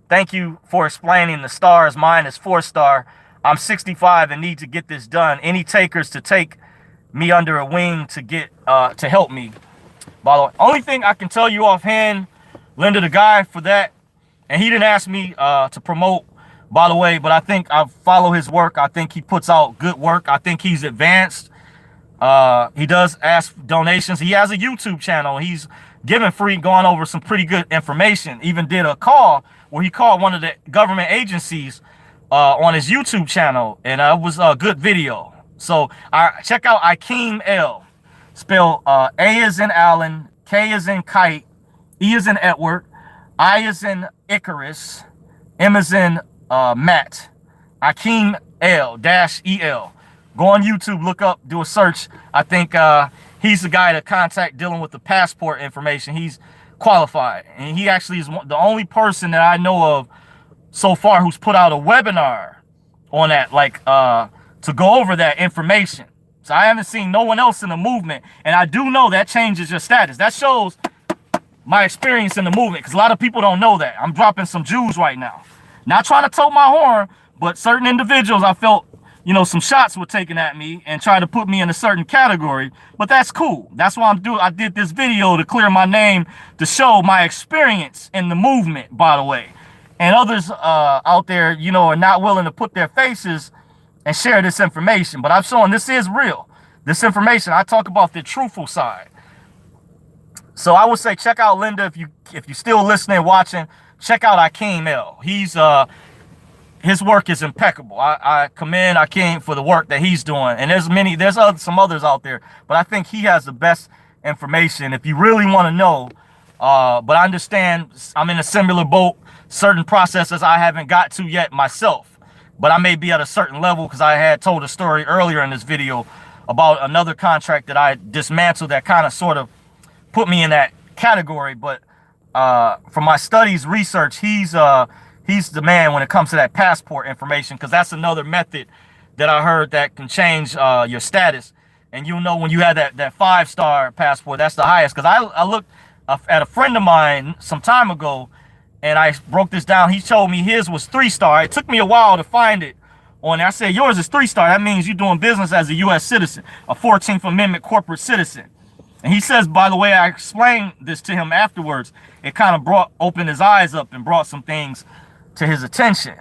Thank you for explaining the stars. Mine is 4-star. I'm 65 and need to get this done. Any takers to take me under a wing to get to help me? By the way, only thing I can tell you offhand, Linda, the guy for that, and he didn't ask me to promote, by the way, but I think I follow his work. I think he puts out good work. I think he's advanced. He does ask donations. He has a YouTube channel. He's giving free, going over some pretty good information. Even did a call where he called one of the government agencies on his YouTube channel, and it was a good video. So check out Akeem L. Spell A is in Allen, K is in Kite, E is in Edward, I is in Icarus, M is in Matt. Akeem L-E-L. Go on YouTube, look up, do a search. I think he's the guy to contact dealing with the passport information. He's qualified, and he actually is the only person that I know of so far who's put out a webinar on that, like to go over that information. So I haven't seen no one else in the movement, and I do know that changes your status. That shows my experience in the movement, because a lot of people don't know that. I'm dropping some Jews right now. Not trying to tote my horn, but certain individuals, I felt, you know, some shots were taken at me and tried to put me in a certain category, but that's cool. That's why I did this video to clear my name, to show my experience in the movement, by the way. And others out there, you know, are not willing to put their faces and share this information. But I'm showing this is real. This information, I talk about the truthful side. So I would say check out Linda if you're still listening, watching. Check out Akeem L. He's his work is impeccable. I commend Akeem for the work that he's doing. And there's some others out there, but I think he has the best information if you really want to know. But I understand I'm in a similar boat. Certain processes I haven't got to yet myself, but I may be at a certain level, because I had told a story earlier in this video about another contract that I dismantled that kind of sort of put me in that category. But from my studies, research, he's the man when it comes to that passport information, because that's another method that I heard that can change your status. And you'll know when you have that 5-star passport, that's the highest. Because I looked at a friend of mine some time ago, and I broke this down. He told me his was 3-star. It took me a while to find it on there. I said, yours is 3-star. That means you're doing business as a U.S. citizen, a 14th Amendment corporate citizen. And he says, by the way, I explained this to him afterwards, it kind of opened his eyes up and brought some things to his attention,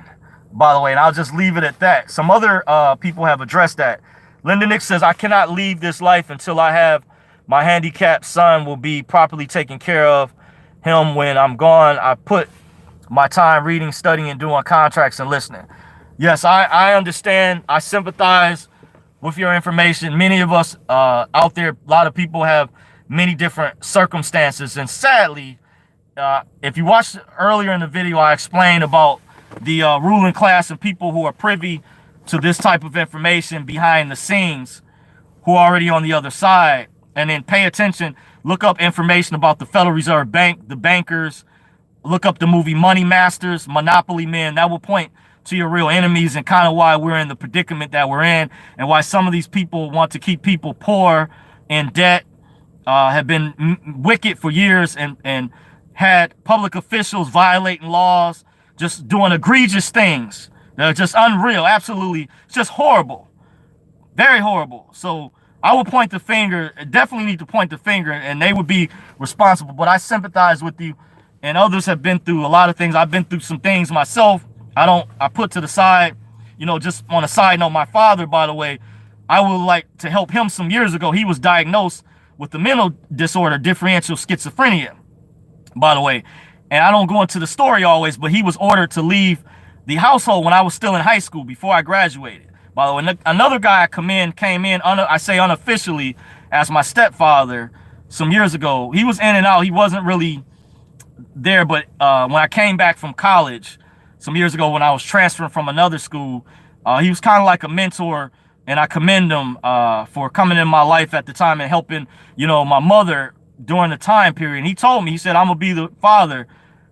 by the way. And I'll just leave it at that. Some other people have addressed that. Linda Nick says, I cannot leave this life until I have my handicapped son will be properly taken care of. Him when I'm gone. I put my time reading, studying, and doing contracts and listening. Yes, I understand. I sympathize with your information. Many of us out there, a lot of people have many different circumstances. And sadly, if you watched earlier in the video, I explained about the ruling class and people who are privy to this type of information behind the scenes, who are already on the other side. And then pay attention. Look up information about the Federal Reserve Bank, the bankers. Look up the movie Money Masters, Monopoly Men. That will point to your real enemies and kind of why we're in the predicament that we're in, and why some of these people want to keep people poor, in debt, have been wicked for years, and had public officials violating laws, just doing egregious things that are just unreal, absolutely just horrible, very horrible. So I will point the finger, definitely need to point the finger, and they would be responsible. But I sympathize with you, and others have been through a lot of things. I've been through some things myself. I put to the side, you know, just on a side note, my father, by the way, I would like to help him some years ago. He was diagnosed with the mental disorder, differential schizophrenia, by the way. And I don't go into the story always, but he was ordered to leave the household when I was still in high school, before I graduated. By the way, another guy came in, I say unofficially, as my stepfather some years ago. He was in and out. He wasn't really there. But when I came back from college some years ago, when I was transferring from another school, he was kind of like a mentor. And I commend him for coming in my life at the time and helping, you know, my mother during the time period. And he told me, he said, I'm going to be the father,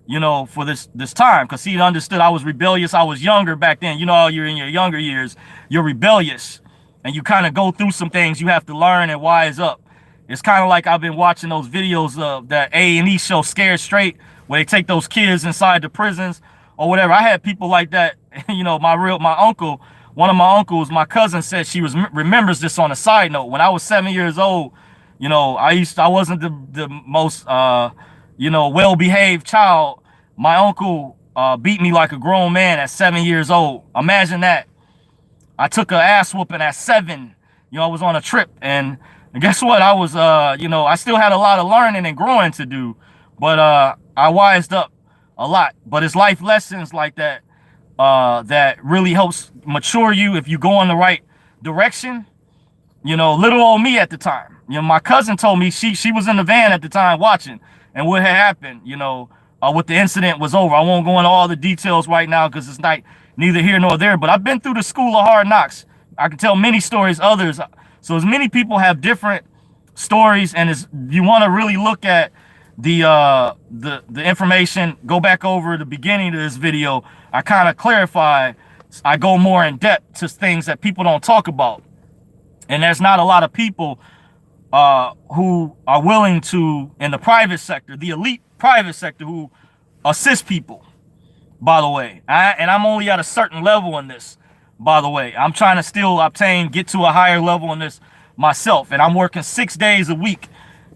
you know, for this time, because he understood I was rebellious. I was younger back then. You know, you're in your younger years, you're rebellious, and you kind of go through some things. You have to learn and wise up. It's kind of like I've been watching those videos of that A&E show, Scared Straight, where they take those kids inside the prisons or whatever. I had people like that. You know, my uncle, one of my uncles, my cousin, said she remembers this on a side note. When I was 7 years old, you know, I wasn't the most you know, well-behaved child. My uncle beat me like a grown man at 7 years old. Imagine that. I took an ass whooping at 7. You know, I was on a trip, and guess what? I was, you know, I still had a lot of learning and growing to do, but I wised up a lot. But it's life lessons like that that really helps mature you if you go in the right direction. You know, little old me at the time. You know, my cousin told me she was in the van at the time watching, and what had happened, you know, what the incident was over. I won't go into all the details right now because it's not neither here nor there. But I've been through the school of hard knocks. I can tell many stories, others. So as many people have different stories, and as you want to really look at the information, go back over the beginning of this video. I kind of clarify. I go more in depth to things that people don't talk about. And there's not a lot of people who are willing to, in the private sector, the elite private sector, who assist people, by the way. And I'm only at a certain level in this, by the way. I'm trying to still get to a higher level in this myself. And I'm working 6 days a week.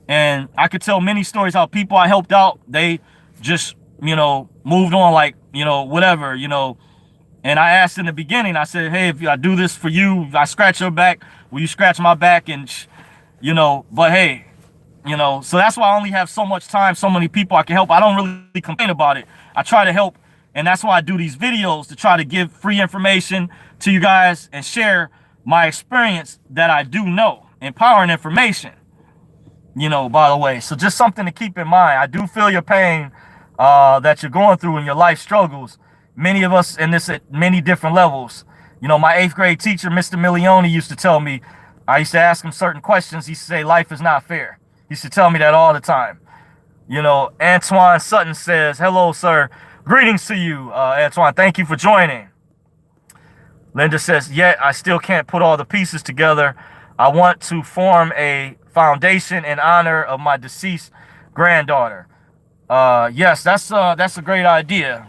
And I could tell many stories how people I helped out, they just, you know, moved on like, you know, whatever, you know. And I asked in the beginning, I said, hey, if I do this for you, if I scratch your back, will you scratch my back? And, you know, but hey, you know, so that's why I only have so much time, so many people I can help. I don't really complain about it. I try to help. And that's why I do these videos, to try to give free information to you guys and share my experience that I do know, empowering information, you know, by the way. So just something to keep in mind. I do feel your pain that you're going through in your life struggles. Many of us in this at many different levels. You know, my 8th grade teacher, Mr. Milioni, used to tell me, I used to ask him certain questions. He used to say, life is not fair. He used to tell me that all the time. You know, Antoine Sutton says, hello, sir. Greetings to you, Antoine. Thank you for joining. Linda says, yet I still can't put all the pieces together. I want to form a foundation in honor of my deceased granddaughter. Yes, that's a great idea.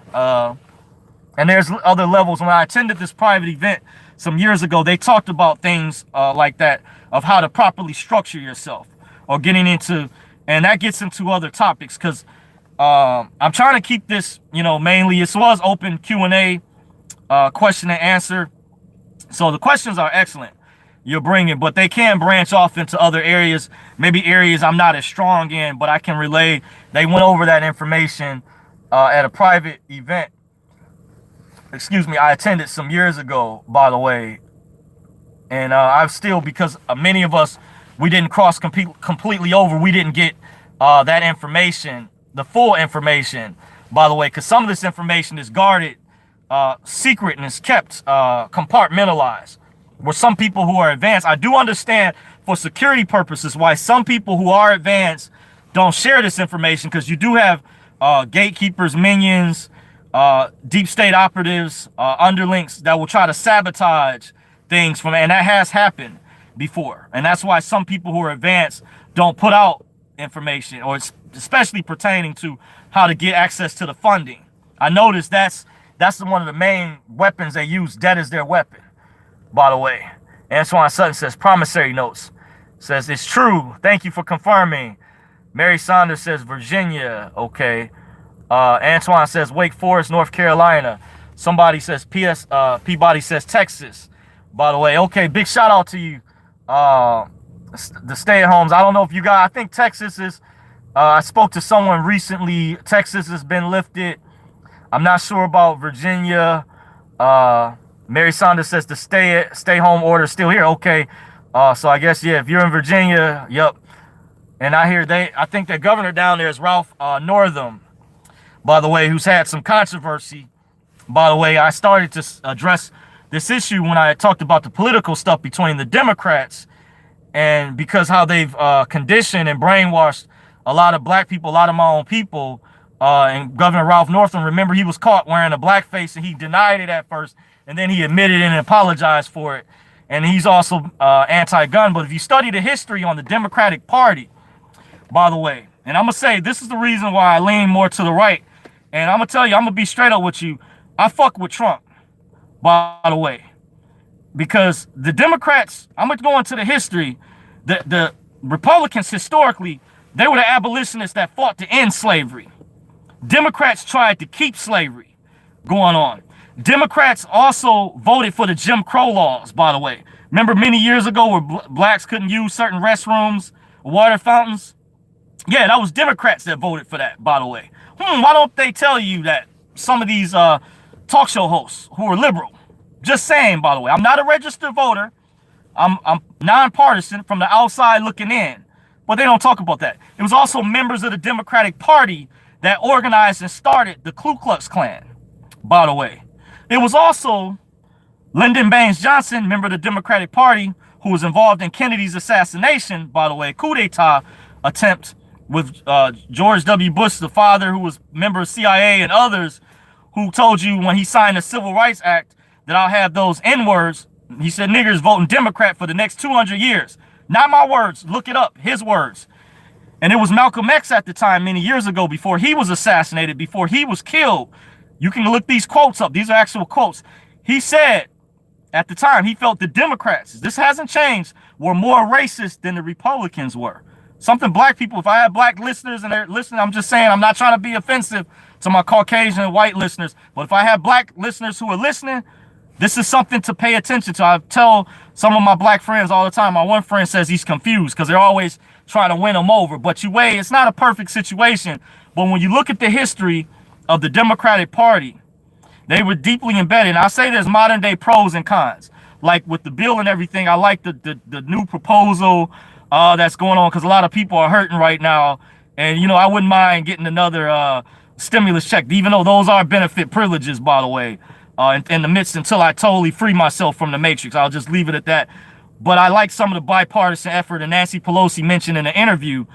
And there's other levels. When I attended this private event some years ago, they talked about things like that, of how to properly structure yourself, or getting into, and that gets into other topics, because I'm trying to keep this, you know, mainly, it was open Q&A, question and answer. So the questions are excellent you're bringing, but they can branch off into other areas, maybe areas I'm not as strong in, but I can relay. They went over that information at a private event. Excuse me, I attended some years ago, by the way. And I've still, because many of us, we didn't cross completely over. We didn't get that information, the full information, by the way, because some of this information is guarded, secret, and is kept compartmentalized. Where some people who are advanced, I do understand for security purposes why some people who are advanced don't share this information, because you do have gatekeepers, minions, deep state operatives, underlings that will try to sabotage things from, and that has happened before. And that's why some people who are advanced don't put out information, or especially pertaining to how to get access to the funding. I noticed that's one of the main weapons they use. Debt is their weapon, by the way. Antoine Sutton says, promissory notes. Says, it's true. Thank you for confirming. Mary Saunders says, Virginia. Okay. Antoine says Wake Forest, North Carolina. Somebody says Peabody says Texas. By the way, okay, big shout out to you, the stay-at-homes. I don't know if you guys, I think Texas is, I spoke to someone recently. Texas has been lifted. I'm not sure about Virginia. Mary Saunders says the stay-home order is still here. Okay, so I guess, yeah, if you're in Virginia, yep. And I hear I think the governor down there is Ralph Northam, by the way, who's had some controversy. By the way, I started to address this issue when I talked about the political stuff between the Democrats, and because how they've conditioned and brainwashed a lot of black people, a lot of my own people. And Governor Ralph Northam, remember, he was caught wearing a blackface, and he denied it at first, and then he admitted it and apologized for it. And he's also anti-gun. But if you study the history on the Democratic Party, by the way, and I'm going to say this is the reason why I lean more to the right. And I'm going to tell you, I'm going to be straight up with you. I fuck with Trump, by the way, because the Democrats, I'm going to go into the history. The Republicans, historically, they were the abolitionists that fought to end slavery. Democrats tried to keep slavery going on. Democrats also voted for the Jim Crow laws, by the way. Remember many years ago where blacks couldn't use certain restrooms, water fountains? Yeah, that was Democrats that voted for that, by the way. Why don't they tell you that some of these talk show hosts who are liberal. Just saying, by the way, I'm not a registered voter. I'm nonpartisan from the outside looking in, but they don't talk about that. It was also members of the Democratic Party that organized and started the Ku Klux Klan, by the way. It was also Lyndon Baines Johnson, member of the Democratic Party, who was involved in Kennedy's assassination, by the way, coup d'etat attempt with George W. Bush, the father, who was a member of CIA, and others, who told you when he signed the Civil Rights Act that I'll have those N-words. He said niggers voting Democrat for the next 200 years. Not my words. Look it up. His words. And it was Malcolm X at the time, many years ago, before he was assassinated, before he was killed. You can look these quotes up. These are actual quotes. He said at the time he felt the Democrats, this hasn't changed, were more racist than the Republicans were. Something black people, if I have black listeners and they're listening, I'm just saying, I'm not trying to be offensive to my Caucasian and white listeners, but if I have black listeners who are listening, this is something to pay attention to. I tell some of my black friends all the time. My one friend says he's confused because they're always trying to win them over. But it's not a perfect situation. But when you look at the history of the Democratic Party, they were deeply embedded. And I say there's modern day pros and cons. Like with the bill and everything, I like the new proposal that's going on because a lot of people are hurting right now. And, I wouldn't mind getting another stimulus check, even though those are benefit privileges, by the way. In the midst until I totally free myself from the matrix. I'll just leave it at that. But I like some of the bipartisan effort, and Nancy Pelosi mentioned in the interview,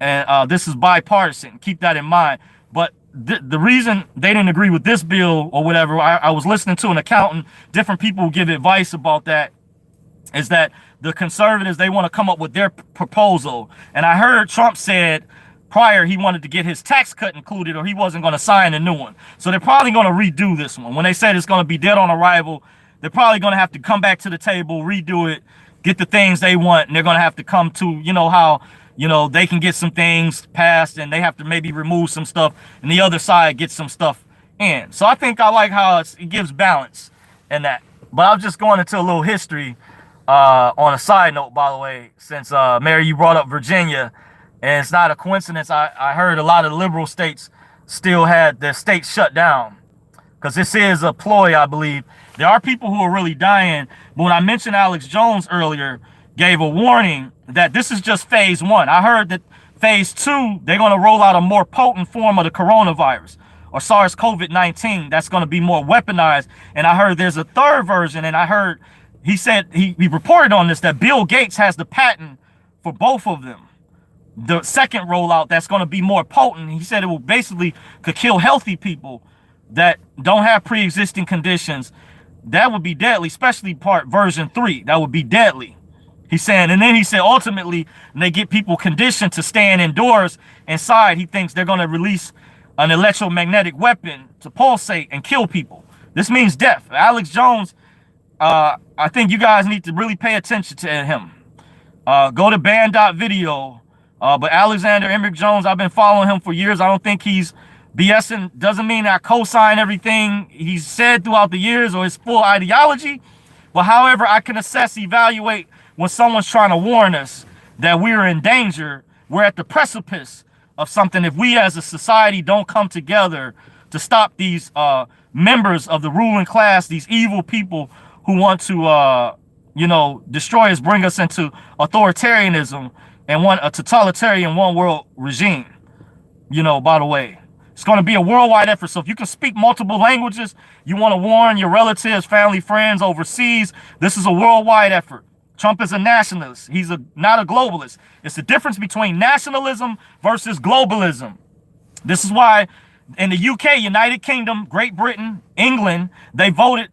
and this is bipartisan. Keep that in mind. But the reason they didn't agree with this bill or whatever, I was listening to an accountant, different people give advice about that, is that the conservatives, they want to come up with their proposal. And I heard Trump said prior he wanted to get his tax cut included or he wasn't going to sign a new one. So they're probably going to redo this one. When they said it's going to be dead on arrival, they're probably going to have to come back to the table, redo it, get the things they want, and they're going to have to come to, how, they can get some things passed and they have to maybe remove some stuff and the other side gets some stuff in. So I think I like how it gives balance in that. But I'm just going into a little history on a side note, by the way, since Mary, you brought up Virginia. And it's not a coincidence. I heard a lot of liberal states still had their states shut down because this is a ploy, I believe. There are people who are really dying. But when I mentioned Alex Jones earlier, gave a warning that this is just phase one. I heard that phase two, they're going to roll out a more potent form of the coronavirus or SARS-CoV-19 that's going to be more weaponized. And I heard there's a third version. And I heard he said he reported on this that Bill Gates has the patent for both of them. The second rollout that's going to be more potent. He said it will basically could kill healthy people that don't have pre-existing conditions. That would be deadly, especially version 3. That would be deadly. He's saying, and then he said ultimately when they get people conditioned to staying indoors inside, he thinks they're going to release an electromagnetic weapon to pulsate and kill people. This means death. Alex Jones, I think you guys need to really pay attention to him. Go to band.video. But Alexander Emrick Jones, I've been following him for years. I don't think he's BSing. Doesn't mean I co-sign everything he's said throughout the years or his full ideology. But however, I can evaluate when someone's trying to warn us that we're in danger. We're at the precipice of something. If we as a society don't come together to stop these members of the ruling class, these evil people who want to, destroy us, bring us into authoritarianism, and a totalitarian one world regime, by the way. It's going to be a worldwide effort. So if you can speak multiple languages, you want to warn your relatives, family, friends overseas, this is a worldwide effort. Trump is a nationalist. He's not a globalist. It's the difference between nationalism versus globalism. This is why in the UK, United Kingdom, Great Britain, England, they voted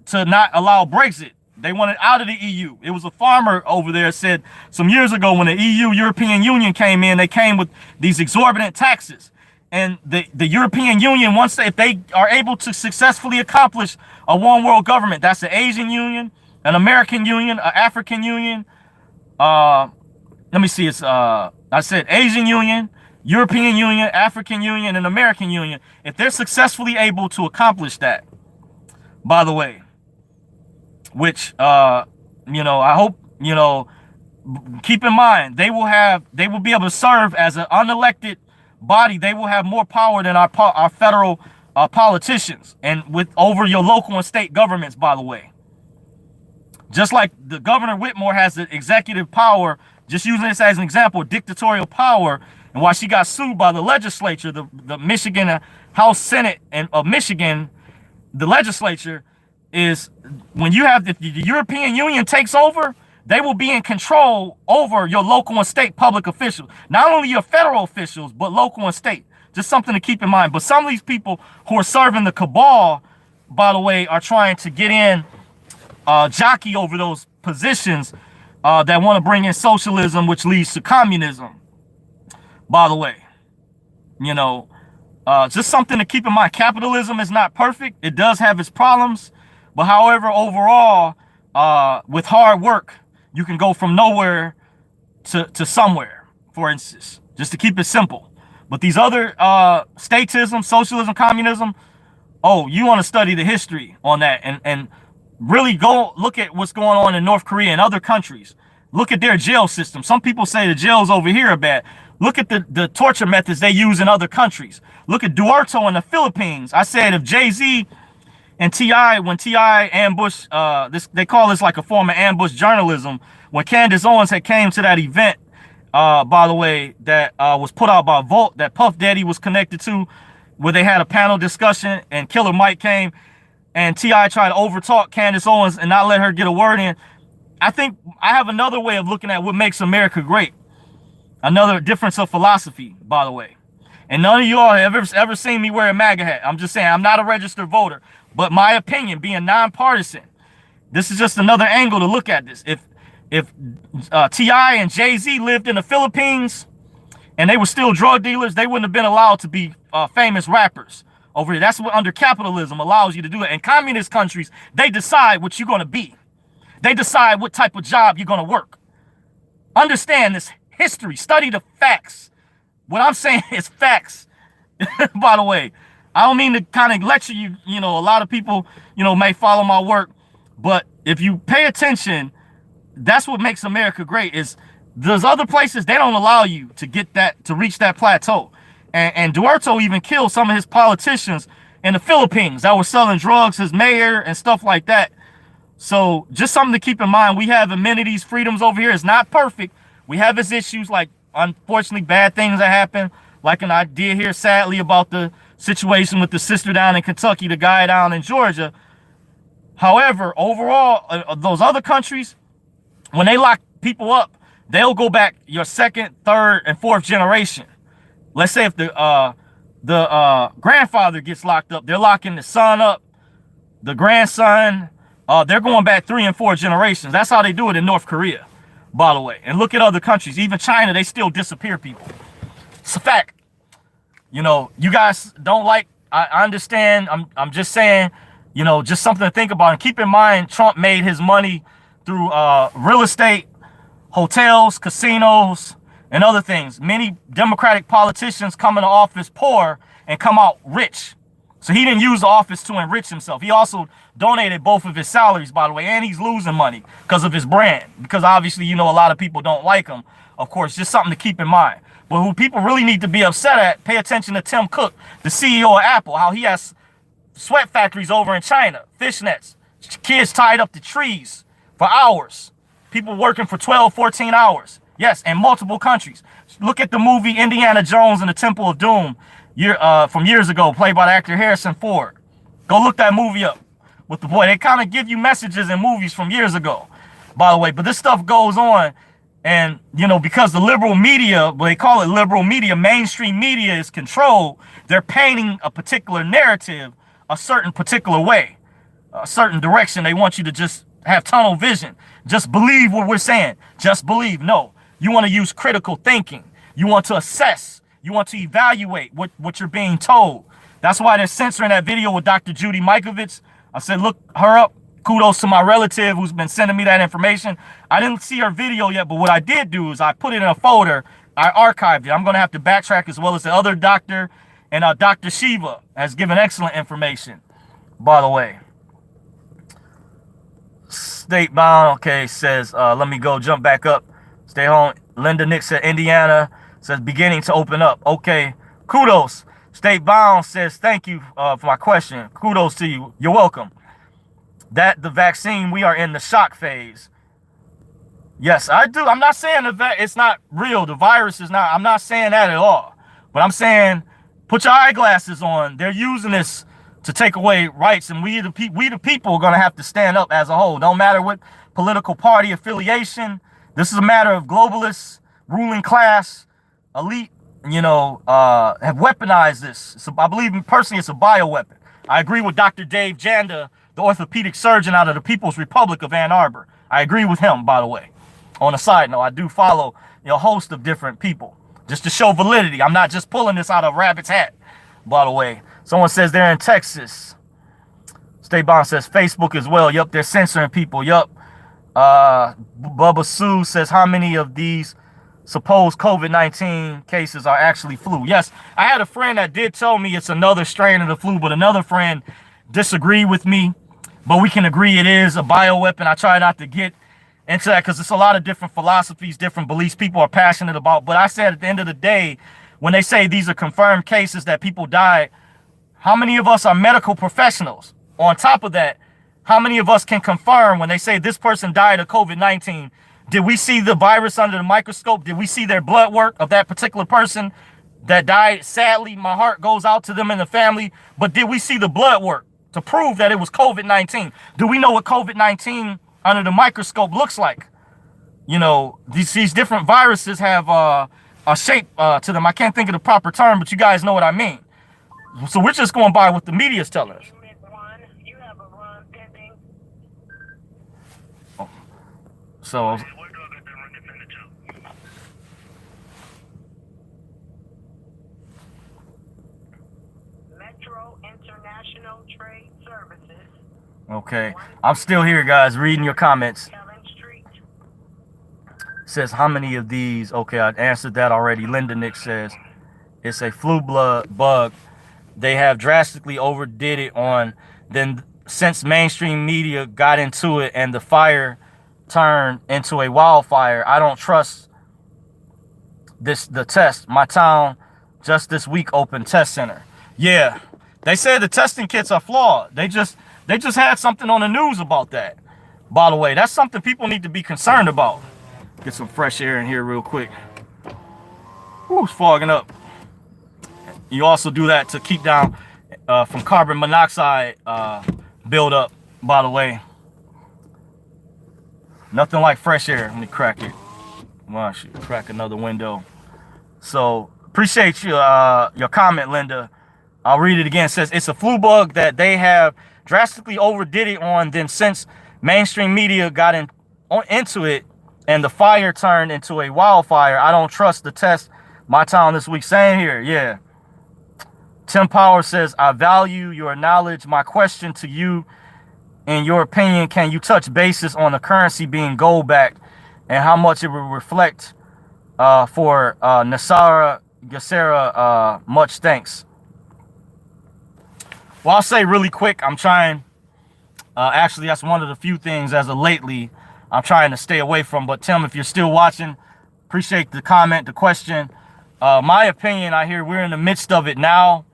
to not allow Brexit. They wanted out of the EU. It was a farmer over there said some years ago when the European Union came in, they came with these exorbitant taxes. And the European Union, if they are able to successfully accomplish a one world government, that's an Asian Union, an American Union, an African Union. Let me see. I said Asian Union, European Union, African Union, and American Union. If they're successfully able to accomplish that, by the way, which, I hope, keep in mind, they will be able to serve as an unelected body. They will have more power than our federal politicians and with over your local and state governments, by the way. Just like the Governor Whitmore has the executive power, just using this as an example, dictatorial power, and why she got sued by the legislature, the Michigan House Senate and of Michigan, the legislature, is when you have the European Union takes over, they will be in control over your local and state public officials. Not only your federal officials, but local and state. Just something to keep in mind. But some of these people who are serving the cabal, by the way, are trying to get in, jockey over those positions that want to bring in socialism, which leads to communism, by the way. You know, just something to keep in mind. Capitalism is not perfect. It does have its problems. But however, overall, with hard work, you can go from nowhere to somewhere, for instance, just to keep it simple. But these other statism, socialism, communism, oh, you want to study the history on that and really go look at what's going on in North Korea and other countries. Look at their jail system. Some people say the jails over here are bad. Look at the torture methods they use in other countries. Look at Duterte in the Philippines. I said if Jay-Z and T.I., when T.I. ambushed, they call this like a form of ambush journalism. When Candace Owens had came to that event, by the way, that was put out by Volt, that Puff Daddy was connected to, where they had a panel discussion and Killer Mike came and T.I. tried to overtalk Candace Owens and not let her get a word in. I think I have another way of looking at what makes America great. Another difference of philosophy, by the way. And none of you all have ever seen me wear a MAGA hat. I'm just saying I'm not a registered voter. But my opinion, being nonpartisan, this is just another angle to look at this. If T.I. and Jay-Z lived in the Philippines and they were still drug dealers, they wouldn't have been allowed to be famous rappers over there. That's what under capitalism allows you to do it. In communist countries, they decide what you're going to be. They decide what type of job you're going to work. Understand this history. Study the facts. What I'm saying is facts, by the way. I don't mean to kind of lecture you, you know, a lot of people, you know, may follow my work, but if you pay attention, that's what makes America great. Is there's other places they don't allow you to get that, to reach that plateau. And Duterte even killed some of his politicians in the Philippines that were selling drugs, his mayor and stuff like that. So just something to keep in mind. We have amenities, freedoms over here. It's not perfect. We have its issues, like unfortunately bad things that happen, like an idea here sadly about the situation with the sister down in Kentucky, the guy down in Georgia. However, overall, those other countries, when they lock people up, they'll go back your second, third, and fourth generation. Let's say if the grandfather gets locked up, they're locking the son up, the grandson. They're going back 3 and 4 generations. That's how they do it in North Korea, by the way. And look at other countries, even China, they still disappear people. It's a fact. You know, you guys don't like, I understand. I'm just saying, you know, just something to think about. And keep in mind, Trump made his money through real estate, hotels, casinos, and other things. Many Democratic politicians come into office poor and come out rich. So he didn't use the office to enrich himself. He also donated both of his salaries, by the way, and he's losing money because of his brand. Because obviously, you know, a lot of people don't like him. Of course, just something to keep in mind. But who people really need to be upset at, pay attention to Tim Cook, the CEO of Apple, how he has sweat factories over in China, fishnets, kids tied up to trees for hours, people working for 12, 14 hours. Yes, in multiple countries. Look at the movie Indiana Jones and the Temple of Doom from years ago, played by the actor Harrison Ford. Go look that movie up with the boy. They kind of give you messages in movies from years ago, by the way. But this stuff goes on. And, you know, because the liberal media, well, they call it liberal media, mainstream media is controlled, they're painting a particular narrative a certain particular way, a certain direction. They want you to just have tunnel vision. Just believe what we're saying. Just believe. No, you want to use critical thinking. You want to assess. You want to evaluate what you're being told. That's why they're censoring that video with Dr. Judy Mikovits. I said, look her up. Kudos to my relative who's been sending me that information. I didn't see her video yet, but what I did do is I put it in a folder. I archived it. I'm going to have to backtrack, as well as the other doctor. And Dr. Shiva has given excellent information, by the way. State bound, okay, says, let me go jump back up. Stay home. Linda Nick said Indiana says beginning to open up. Okay, kudos. State Bound says, thank you for my question. Kudos to you. You're welcome. That the vaccine, we are in the shock phase. Yes, I do. I'm not saying it's not real. The virus is not. I'm not saying that at all. But I'm saying put your eyeglasses on. They're using this to take away rights, and we the people are going to have to stand up as a whole. Don't matter what political party affiliation. This is a matter of globalists, ruling class, elite, have weaponized this. So I believe personally it's a bioweapon. I agree with Dr. Dave Janda, the orthopedic surgeon out of the People's Republic of Ann Arbor. I agree with him, by the way. On a side note, I do follow a host of different people just to show validity. I'm not just pulling this out of rabbit's hat, by the way. Someone says they're in Texas. State Bond says Facebook as well. Yup, they're censoring people. Yup. Bubba Sue says, how many of these supposed COVID-19 cases are actually flu? Yes, I had a friend that did tell me it's another strain of the flu, but another friend disagreed with me. But we can agree it is a bioweapon. I try not to get into that because it's a lot of different philosophies, different beliefs people are passionate about. But I said at the end of the day, when they say these are confirmed cases that people died, how many of us are medical professionals? On top of that, how many of us can confirm when they say this person died of COVID-19? Did we see the virus under the microscope? Did we see their blood work of that particular person that died? Sadly, my heart goes out to them and the family. But did we see the blood work to prove that it was COVID-19? Do we know what COVID-19 under the microscope looks like? These different viruses have a shape to them. I can't think of the proper term, but you guys know what I mean. So we're just going by what the media is telling us. So Metro International Trade Services. Okay, I'm still here, guys, reading your comments. Says how many of these? Okay, I answered that already. Linda Nick says it's a flu bug. They have drastically overdid it on. Then since mainstream media got into it and the fire turned into a wildfire, I don't trust the test. My town just this week opened test center. Yeah, they said the testing kits are flawed. They just had something on the news about that. By the way, that's something people need to be concerned about. Get some fresh air in here real quick. Ooh, it's fogging up. You also do that to keep down from carbon monoxide buildup, by the way. Nothing like fresh air. Let me crack it. Well, I should crack another window. So appreciate you, your comment, Linda. I'll read it again. It says it's a flu bug that they have drastically overdid it on. Then since mainstream media got into it and the fire turned into a wildfire, I don't trust the test. My town this week. Same here. Yeah. Tim Power says, I value your knowledge. My question to you, in your opinion, can you touch basis on the currency being gold backed and how much it will reflect for Nasara Gassera? Much thanks. Well, I'll say really quick, I'm trying, actually, that's one of the few things as of lately I'm trying to stay away from. But Tim, if you're still watching, appreciate the comment, the question. My opinion, I hear we're in the midst of it now.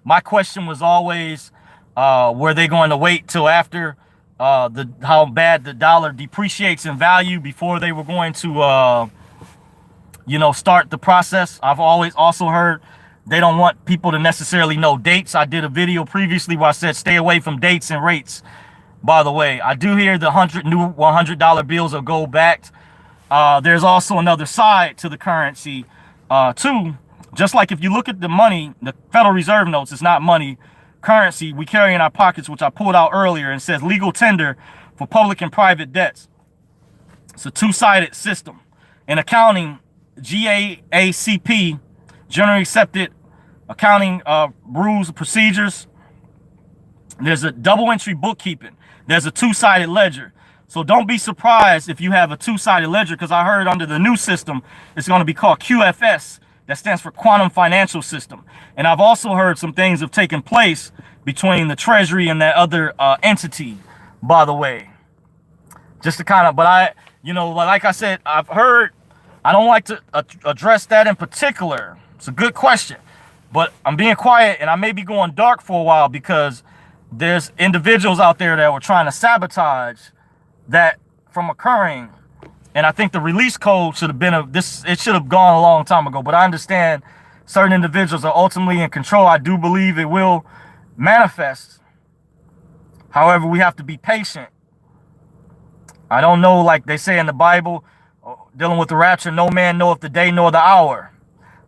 My question was always, were they going to wait till after how bad the dollar depreciates in value before they were going to, start the process? I've always also heard they don't want people to necessarily know dates. I did a video previously where I said stay away from dates and rates. By the way, I do hear the new $100 bills are gold backed. There's also another side to the currency too. Just like if you look at the money, the Federal Reserve notes, it's not money, currency we carry in our pockets, which I pulled out earlier, and says legal tender for public and private debts. It's a two-sided system. In accounting, GAAP, generally accepted accounting rules and procedures. There's a double entry bookkeeping. There's a two-sided ledger. So don't be surprised if you have a two-sided ledger, because I heard under the new system, it's going to be called QFS. That stands for Quantum Financial System. And I've also heard some things have taken place between the Treasury and that other entity, by the way. Just to kind of, but like I said, I've heard, I don't like to address that in particular. It's a good question. But I'm being quiet, and I may be going dark for a while because there's individuals out there that were trying to sabotage that from occurring. And I think the release code should have been it should have gone a long time ago. But I understand certain individuals are ultimately in control. I do believe it will manifest. However, we have to be patient. I don't know, like they say in the Bible, dealing with the rapture, no man knoweth the day nor the hour.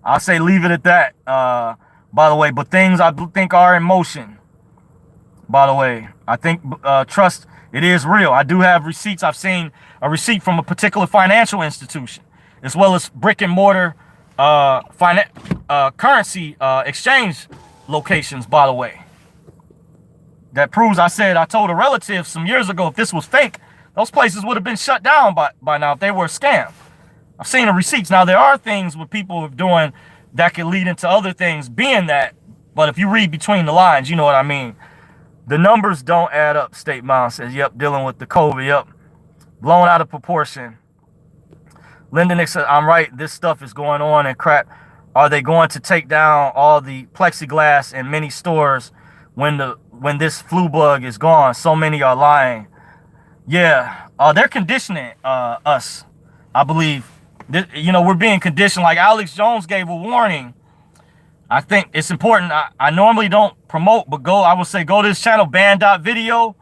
I'll say leave it at that, by the way. But things I think are in motion, by the way. I think trust, it is real. I do have receipts. I've seen a receipt from a particular financial institution, as well as brick and mortar currency exchange locations, by the way. That proves, I told a relative some years ago, if this was fake, those places would have been shut down by now if they were a scam. I've seen the receipts. Now, there are things with people doing that could lead into other things being that. But if you read between the lines, you know what I mean. The numbers don't add up, State Mound says. Yep, dealing with the COVID. Yep, blown out of proportion. Linda Nick said, I'm right. This stuff is going on and crap. Are they going to take down all the plexiglass in many stores when this flu bug is gone? So many are lying. Yeah, they're conditioning us, I believe. You know, we're being conditioned. Like Alex Jones gave a warning. I think it's important. I normally don't promote, but I would say go to this channel, Band.video.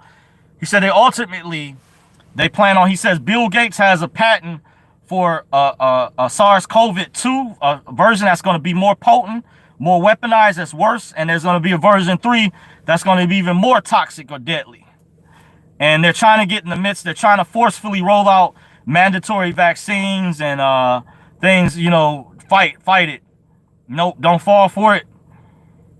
He said they plan on, he says Bill Gates has a patent for a SARS-CoV-2, a version that's going to be more potent, more weaponized, that's worse. And there's going to be a version 3 that's going to be even more toxic or deadly. And they're trying to get in the midst. They're trying to forcefully roll out mandatory vaccines and things, you know, fight it. Nope, don't fall for it.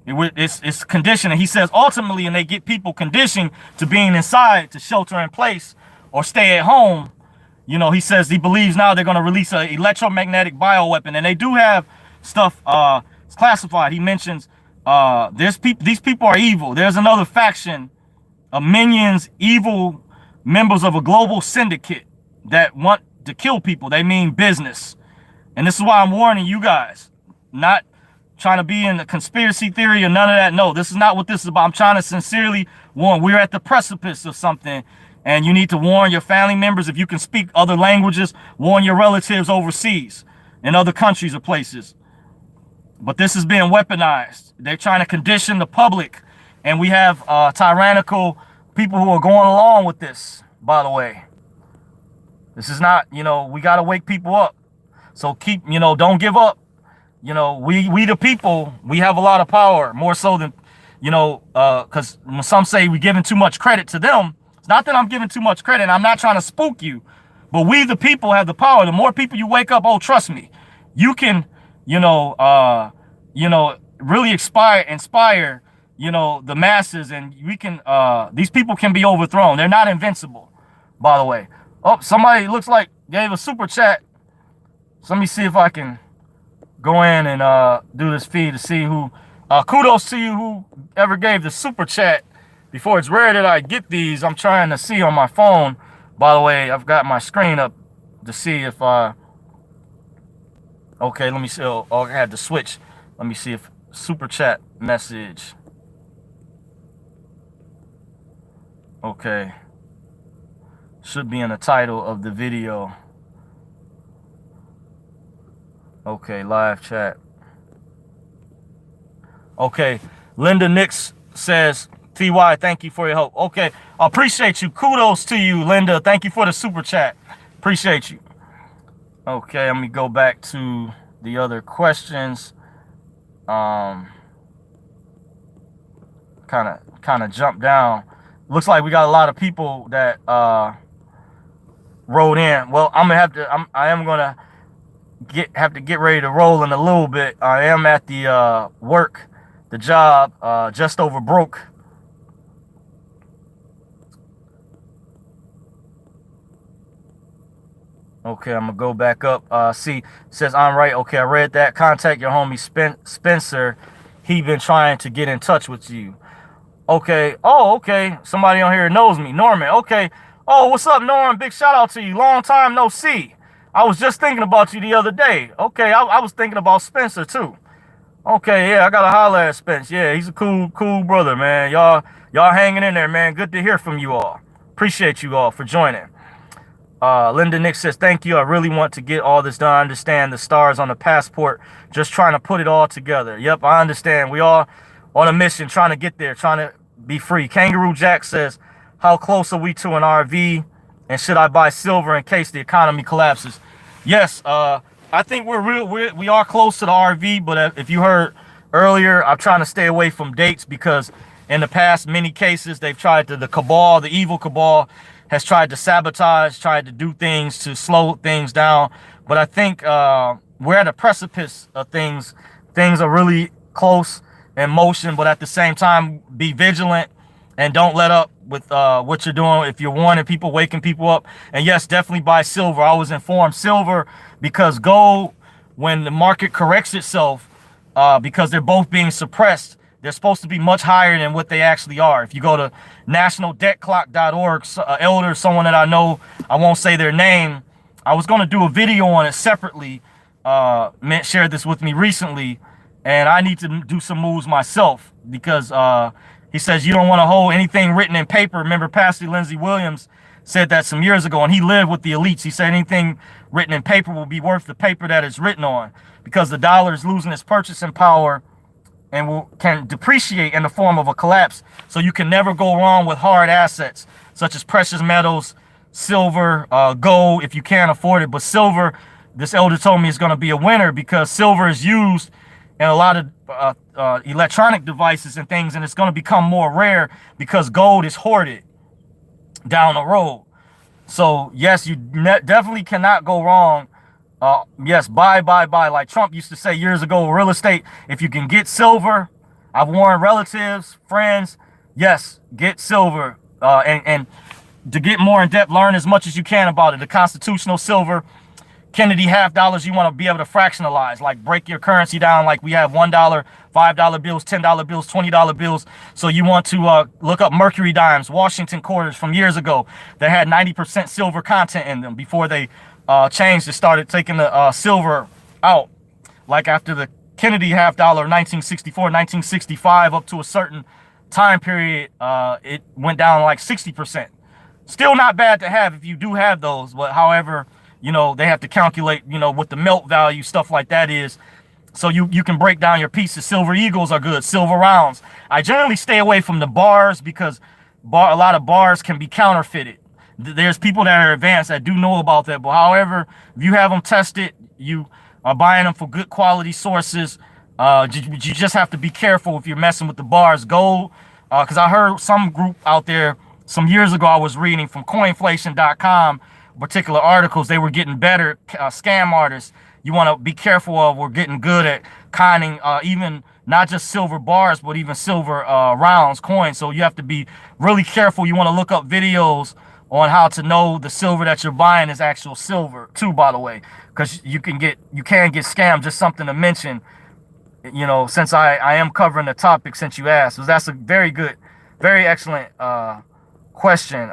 It's conditioning. He says ultimately, and they get people conditioned to being inside, to shelter in place or stay at home. You know, he says he believes now they're going to release an electromagnetic bioweapon, and they do have stuff it's classified. He mentions these people are evil. There's another faction of minions, evil members of a global syndicate that want to kill people. They mean business. And this is why I'm warning you guys, not trying to be in the conspiracy theory or none of that. No, this is not what this is about. I'm trying to sincerely warn. We're at the precipice of something, and you need to warn your family members. If you can speak other languages, warn your relatives overseas in other countries or places. But this is being weaponized. They're trying to condition the public. And we have tyrannical people who are going along with this, by the way. This is not, you know, we got to wake people up. So keep, you know, don't give up. You know, we the people, we have a lot of power, more so than, you know, because when some say we're giving too much credit to them, it's not that I'm giving too much credit. I'm not trying to spook you, but we the people have the power. The more people you wake up, oh, trust me, you can, you know, really inspire, you know, the masses, and we can, these people can be overthrown. They're not invincible, by the way. Oh, somebody looks like gave a super chat. So let me see if I can go in and do this feed to see who, kudos to you who ever gave the super chat before. It's rare that I get these. I'm trying to see on my phone. By the way, I've got my screen up to see if okay, let me see. Oh, I had to switch. Let me see if super chat message. Okay. Should be in the title of the video. Okay, live chat. Okay, Linda Nix says, TY, thank you for your help. Okay, I appreciate you. Kudos to you, Linda. Thank you for the super chat. Appreciate you. Okay, let me go back to the other questions. Kind of jump down. Looks like we got a lot of people that wrote in. Well, I am gonna have to get ready to roll in a little bit. I am at the the job, just over broke. Okay, I'm gonna go back up. See, says I'm right. Okay, I read that. Contact your homie Spencer. He been trying to get in touch with you. Okay. Oh, okay. Somebody on here knows me. Norman. Okay. Oh, what's up, Norman? Big shout out to you. Long time no see. I was just thinking about you the other day. Okay, I was thinking about Spencer too. Okay, yeah, I gotta holler at Spence. Yeah, he's a cool brother, man. Y'all hanging in there, man. Good to hear from you all. Appreciate you all for joining. Linda Nick says, thank you. I really want to get all this done. I understand the stars on the passport, just trying to put it all together. Yep, I understand. We all on a mission, trying to get there, trying to be free. Kangaroo Jack says, how close are we to an RV? And should I buy silver in case the economy collapses? Yes, I think we are close to the RV, but if you heard earlier, I'm trying to stay away from dates because in the past, many cases, they've tried to, the evil cabal has tried to sabotage, tried to do things to slow things down. But I think we're at a precipice of things. Things are really close in motion, but at the same time, be vigilant and don't let up with what you're doing. If you're warning people, waking people up. And yes, definitely buy silver. I was informed silver because gold, when the market corrects itself, because they're both being suppressed, they're supposed to be much higher than what they actually are. If you go to nationaldebtclock.org, elder, someone that I know, I won't say their name, I was going to do a video on it separately. Mint shared this with me recently, and I need to do some moves myself because he says you don't want to hold anything written in paper. Remember, Pastor Lindsey Williams said that some years ago, and he lived with the elites. He said anything written in paper will be worth the paper that it's written on because the dollar is losing its purchasing power and can depreciate in the form of a collapse. So you can never go wrong with hard assets such as precious metals, silver, gold, if you can't afford it. But silver, this elder told me, is going to be a winner because silver is used in a lot of electronic devices and things, and it's going to become more rare because gold is hoarded down the road. So yes, you definitely cannot go wrong. Yes, buy. Like Trump used to say years ago, real estate, if you can get silver, I've warned relatives, friends, yes, get silver. And to get more in depth, learn as much as you can about it. The constitutional silver, Kennedy half dollars, you want to be able to fractionalize, like break your currency down. Like we have $1, $5 bills, $10 bills, $20 bills. So you want to look up Mercury dimes, Washington quarters from years ago that had 90% silver content in them before they changed and started taking the silver out. Like after the Kennedy half dollar, 1964, 1965, up to a certain time period, it went down like 60%. Still not bad to have if you do have those, but however, you know, they have to calculate, you know, what the melt value, stuff like that is. So you can break down your pieces. Silver eagles are good, silver rounds. I generally stay away from the bars because a lot of bars can be counterfeited. There's people that are advanced that do know about that. But however, if you have them tested, you are buying them for good quality sources. You just have to be careful if you're messing with the bars. Gold, because I heard some group out there some years ago, I was reading from coinflation.com, particular articles, they were getting better. Scam artists, you want to be careful of. We're getting good at conning even not just silver bars, but even silver rounds, coins. So you have to be really careful. You want to look up videos on how to know the silver that you're buying is actual silver too, by the way, because you can get scammed. Just something to mention, you know, since I am covering the topic since you asked. So that's a very good, very excellent question,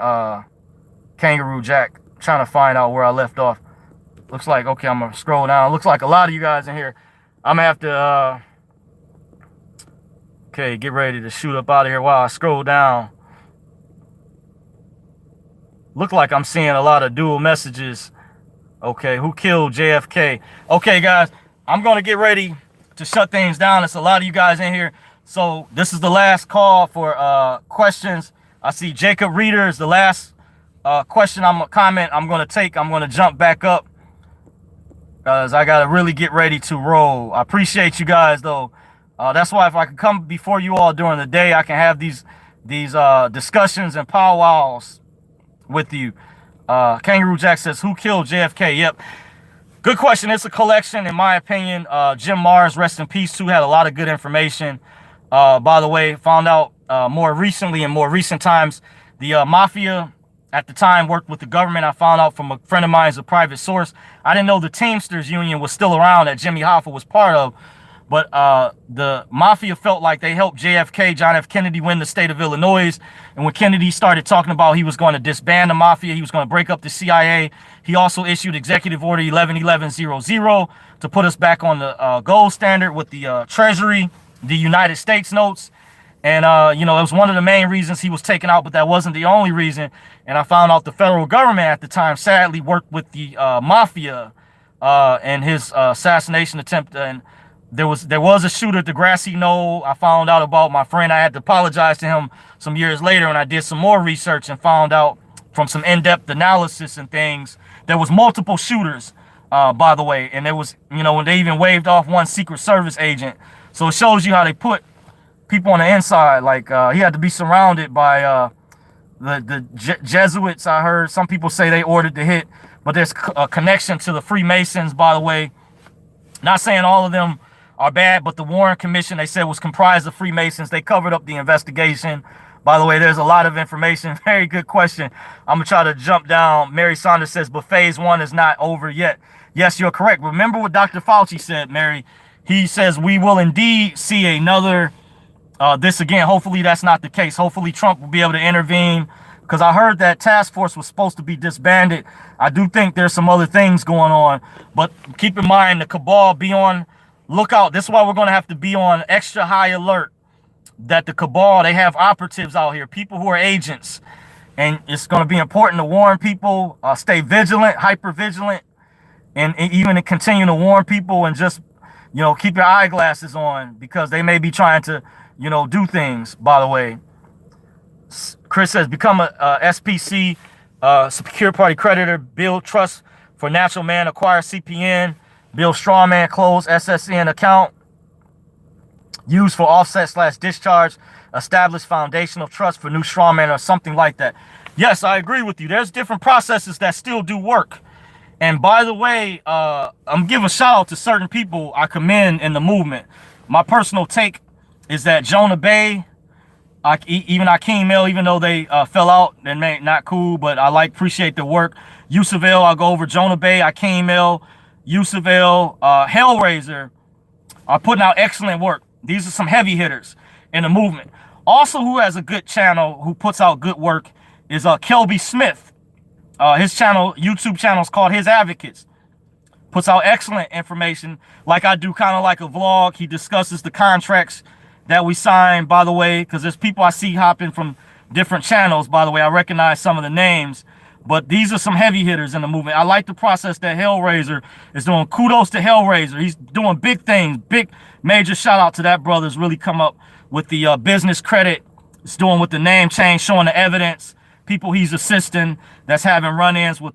Kangaroo Jack. Trying to find out where I left off. Looks like, okay, I'm gonna scroll down. Looks like a lot of you guys in here. I'm gonna have to okay, get ready to shoot up out of here while I scroll down. Look like I'm seeing a lot of dual messages. Okay, who killed JFK? Okay, guys, I'm going to get ready to shut things down. It's a lot of you guys in here. So this is the last call for questions. I see Jacob Reader is the last question I'm going to take. I'm going to jump back up because I got to really get ready to roll. I appreciate you guys, though. That's why if I could come before you all during the day, I can have these discussions and powwows with you. Kangaroo Jack says, who killed JFK? Yep, good question. It's a collection, in my opinion. Jim Mars, rest in peace, too, had a lot of good information. By the way, found out more recently, in more recent times, the mafia at the time worked with the government. I found out from a friend of mine, as a private source. I didn't know the Teamsters Union was still around, that Jimmy Hoffa was part of. But the mafia felt like they helped JFK, John F. Kennedy, win the state of Illinois. And when Kennedy started talking about he was going to disband the mafia, he was going to break up the CIA, he also issued Executive Order 111100 to put us back on the gold standard with the Treasury, the United States notes. And, you know, it was one of the main reasons he was taken out, but that wasn't the only reason. And I found out the federal government at the time sadly worked with the mafia and his assassination attempt. And there was a shooter at the grassy knoll. I found out about my friend. I had to apologize to him some years later, and I did some more research and found out from some in-depth analysis and things, there was multiple shooters, by the way. And there was, you know, when they even waved off one Secret Service agent. So it shows you how they put people on the inside. Like he had to be surrounded by the Jesuits. I heard some people say they ordered the hit, but there's a connection to the Freemasons, by the way. Not saying all of them are bad, but the Warren Commission, they said, was comprised of Freemasons. They covered up the investigation. By the way, there's a lot of information. Very good question. I'm gonna try to jump down. Mary Saunders says, but phase 1 is not over yet. Yes, you're correct. Remember what Dr. Fauci said, Mary. He says we will indeed see another this again. Hopefully that's not the case. Hopefully Trump will be able to intervene, because I heard that task force was supposed to be disbanded. I do think there's some other things going on, but keep in mind the cabal, be on lookout. This is why we're going to have to be on extra high alert that the cabal, they have operatives out here, people who are agents, and it's going to be important to warn people, stay vigilant, hyper vigilant, and even to continue to warn people, and just, you know, keep your eyeglasses on, because they may be trying to, you know, do things. By the way, Chris says, become a SPC, secure party creditor, build trust for natural man, acquire CPN, build strawman, close SSN account, use for offset / discharge, establish foundational trust for new strawman, or something like that. Yes, I agree with you. There's different processes that still do work. And by the way, I'm giving a shout out to certain people I commend in the movement. My personal take is that Jonah Bey, even Akeem Mill, even though they fell out and not cool, but I appreciate the work. Yusufel, I'll go over Jonah Bey, Akeem Mill, Yusufel, Hellraiser are putting out excellent work. These are some heavy hitters in the movement. Also, who has a good channel, who puts out good work, is Kelby Smith. His channel, YouTube channel, is called His Advocates. Puts out excellent information, like I do, kind of like a vlog. He discusses the contracts that we signed, by the way, because there's people I see hopping from different channels, by the way. I recognize some of the names, but these are some heavy hitters in the movement. I like the process that Hellraiser is doing. Kudos to Hellraiser. He's doing big things. Big, major shout out to that brother's really come up with the business credit. It's doing with the name change, showing the evidence. People he's assisting that's having run-ins with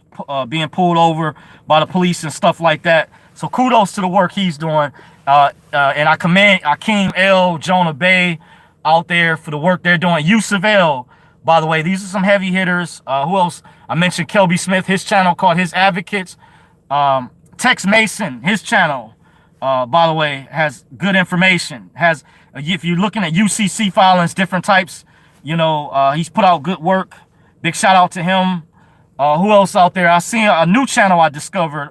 being pulled over by the police and stuff like that. So kudos to the work he's doing. And I commend Akeem L, Jonah Bey out there for the work they're doing. Yusuf L, by the way, these are some heavy hitters. Who else? I mentioned Kelby Smith, his channel called His Advocates. Tex Mason, his channel, by the way, has good information. If you're looking at UCC filings, different types, you know, he's put out good work. Big shout out to him. Who else out there? I seen a new channel I discovered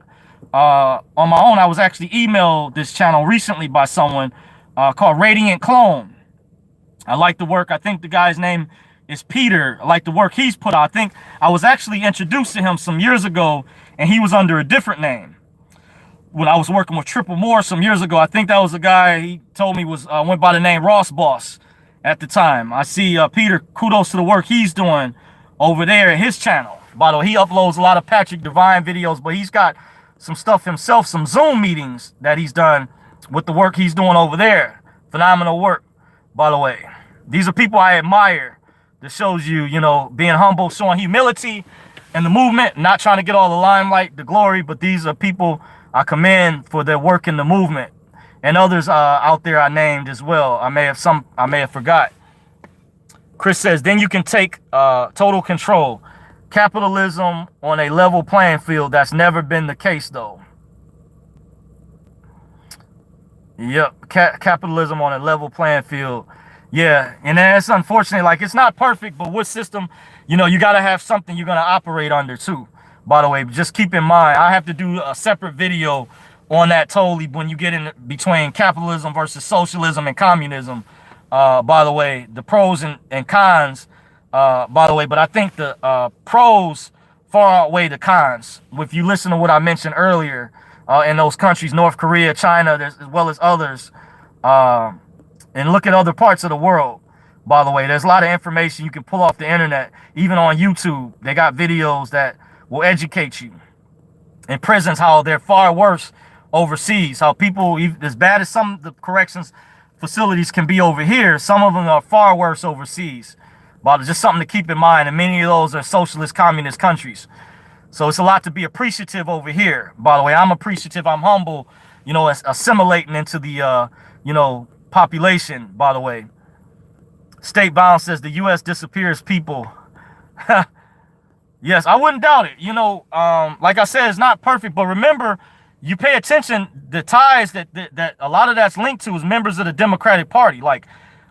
on my own. I was actually emailed this channel recently by someone called Radiant Clone. I like the work. I think the guy's name is Peter. I like the work he's put out. I think I was actually introduced to him some years ago, and he was under a different name. When I was working with Triple Moore some years ago, I think that was the guy he told me was went by the name Ross Boss at the time. I see Peter, kudos to the work he's doing over there at his channel. By the way, he uploads a lot of Patrick Devine videos, but he's got some stuff himself, some Zoom meetings that he's done with the work he's doing over there. Phenomenal work, by the way. These are people I admire. That shows you, you know, being humble, showing humility in the movement, not trying to get all the limelight, the glory, but these are people I commend for their work in the movement. And others out there I named as well. I may have forgot. Chris says, then you can take total control. Capitalism on a level playing field. That's never been the case, though. Yep, capitalism on a level playing field. Yeah, and that's unfortunate. Like, it's not perfect, but with system, you know, you got to have something you're going to operate under, too. By the way, just keep in mind, I have to do a separate video on that totally when you get in between capitalism versus socialism and communism. By the way, the pros and cons, by the way, but I think the pros far outweigh the cons. If you listen to what I mentioned earlier, in those countries, North Korea, China, as well as others, and look at other parts of the world. By the way, there's a lot of information you can pull off the internet, even on YouTube. They got videos that will educate you. In prisons, how they're far worse overseas, how people, as bad as some of the corrections facilities can be over here, some of them are far worse overseas. But it's just something to keep in mind, and many of those are socialist, communist countries. So it's a lot to be appreciative over here. By the way, I'm appreciative, I'm humble, you know, assimilating into the, you know, population, by the way. State Bound says the U.S. disappears people. Yes, I wouldn't doubt it. You know, like I said, it's not perfect, but remember, you pay attention, the ties that a lot of that's linked to is members of the Democratic Party. Like,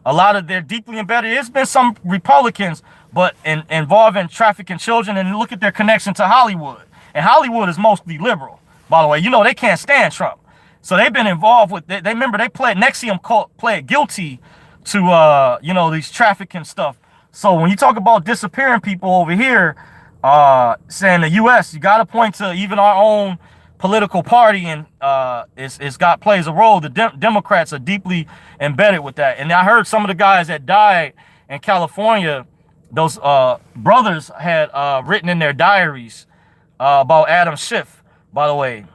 a lot of they're deeply embedded. It's been some Republicans, but involving trafficking children, and look at their connection to Hollywood. And Hollywood is mostly liberal, by the way. You know, they can't stand Trump. So they've been involved with, they remember they played, NXIVM pled guilty to, you know, these trafficking stuff. So when you talk about disappearing people over here, saying the U.S., you got to point to even our own political party, and it's plays a role. The Democrats are deeply embedded with that. And I heard some of the guys that died in California, those brothers had written in their diaries about Adam Schiff, by the way.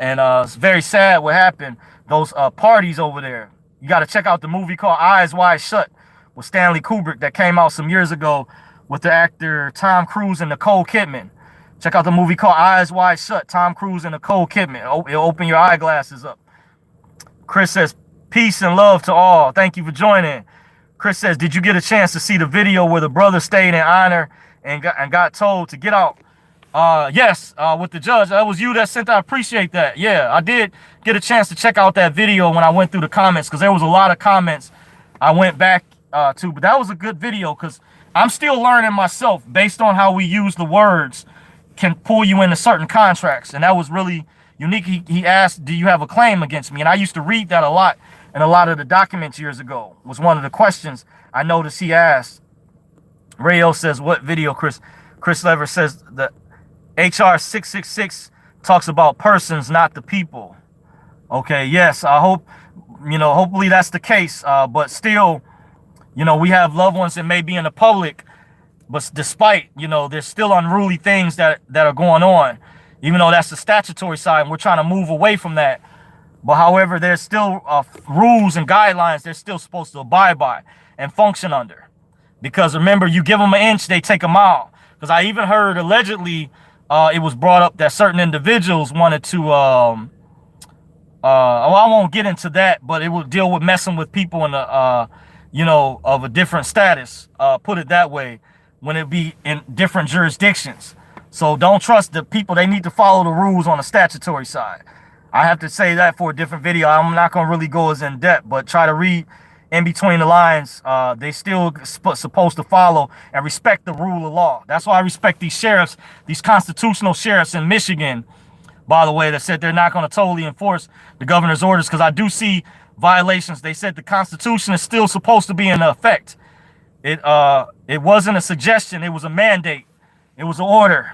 And it's very sad what happened. Those parties over there. You got to check out the movie called Eyes Wide Shut with Stanley Kubrick that came out some years ago with the actor Tom Cruise and Nicole Kidman. Check out the movie called Eyes Wide Shut, Tom Cruise and Nicole Kidman. It'll open your eyeglasses up. Chris says, peace and love to all. Thank you for joining. Chris says, did you get a chance to see the video where the brother stayed in honor and got told to get out? Yes, with the judge. That was you that sent that. I appreciate that. Yeah, I did get a chance to check out that video when I went through the comments, because there was a lot of comments I went back to. But that was a good video, because I'm still learning myself based on how we use the words can pull you into certain contracts. And that was really unique. He asked, do you have a claim against me? And I used to read that a lot in a lot of the documents years ago. Was one of the questions I noticed he asked. Rayo says, what video, Chris? Chris Lever says the HR 666 talks about persons, not the people. Okay, yes, I hope, you know, hopefully that's the case. But still, you know, we have loved ones that may be in the public, but despite, you know, there's still unruly things that are going on, even though that's the statutory side, and we're trying to move away from that. But however, there's still rules and guidelines they're still supposed to abide by and function under. Because remember, you give them an inch, they take a mile. Because I even heard allegedly it was brought up that certain individuals wanted to, well, I won't get into that, but it will deal with messing with people in a, you know, of a different status, put it that way, when it be in different jurisdictions. So don't trust the people. They need to follow the rules on the statutory side. I have to say that for a different video. I'm not going to really go as in depth, but try to read in between the lines. They still supposed to follow and respect the rule of law. That's why I respect these sheriffs, these constitutional sheriffs in Michigan, by the way, that said they're not going to totally enforce the governor's orders, because I do see violations. They said the Constitution is still supposed to be in effect. It wasn't a suggestion. It was a mandate. It was an order,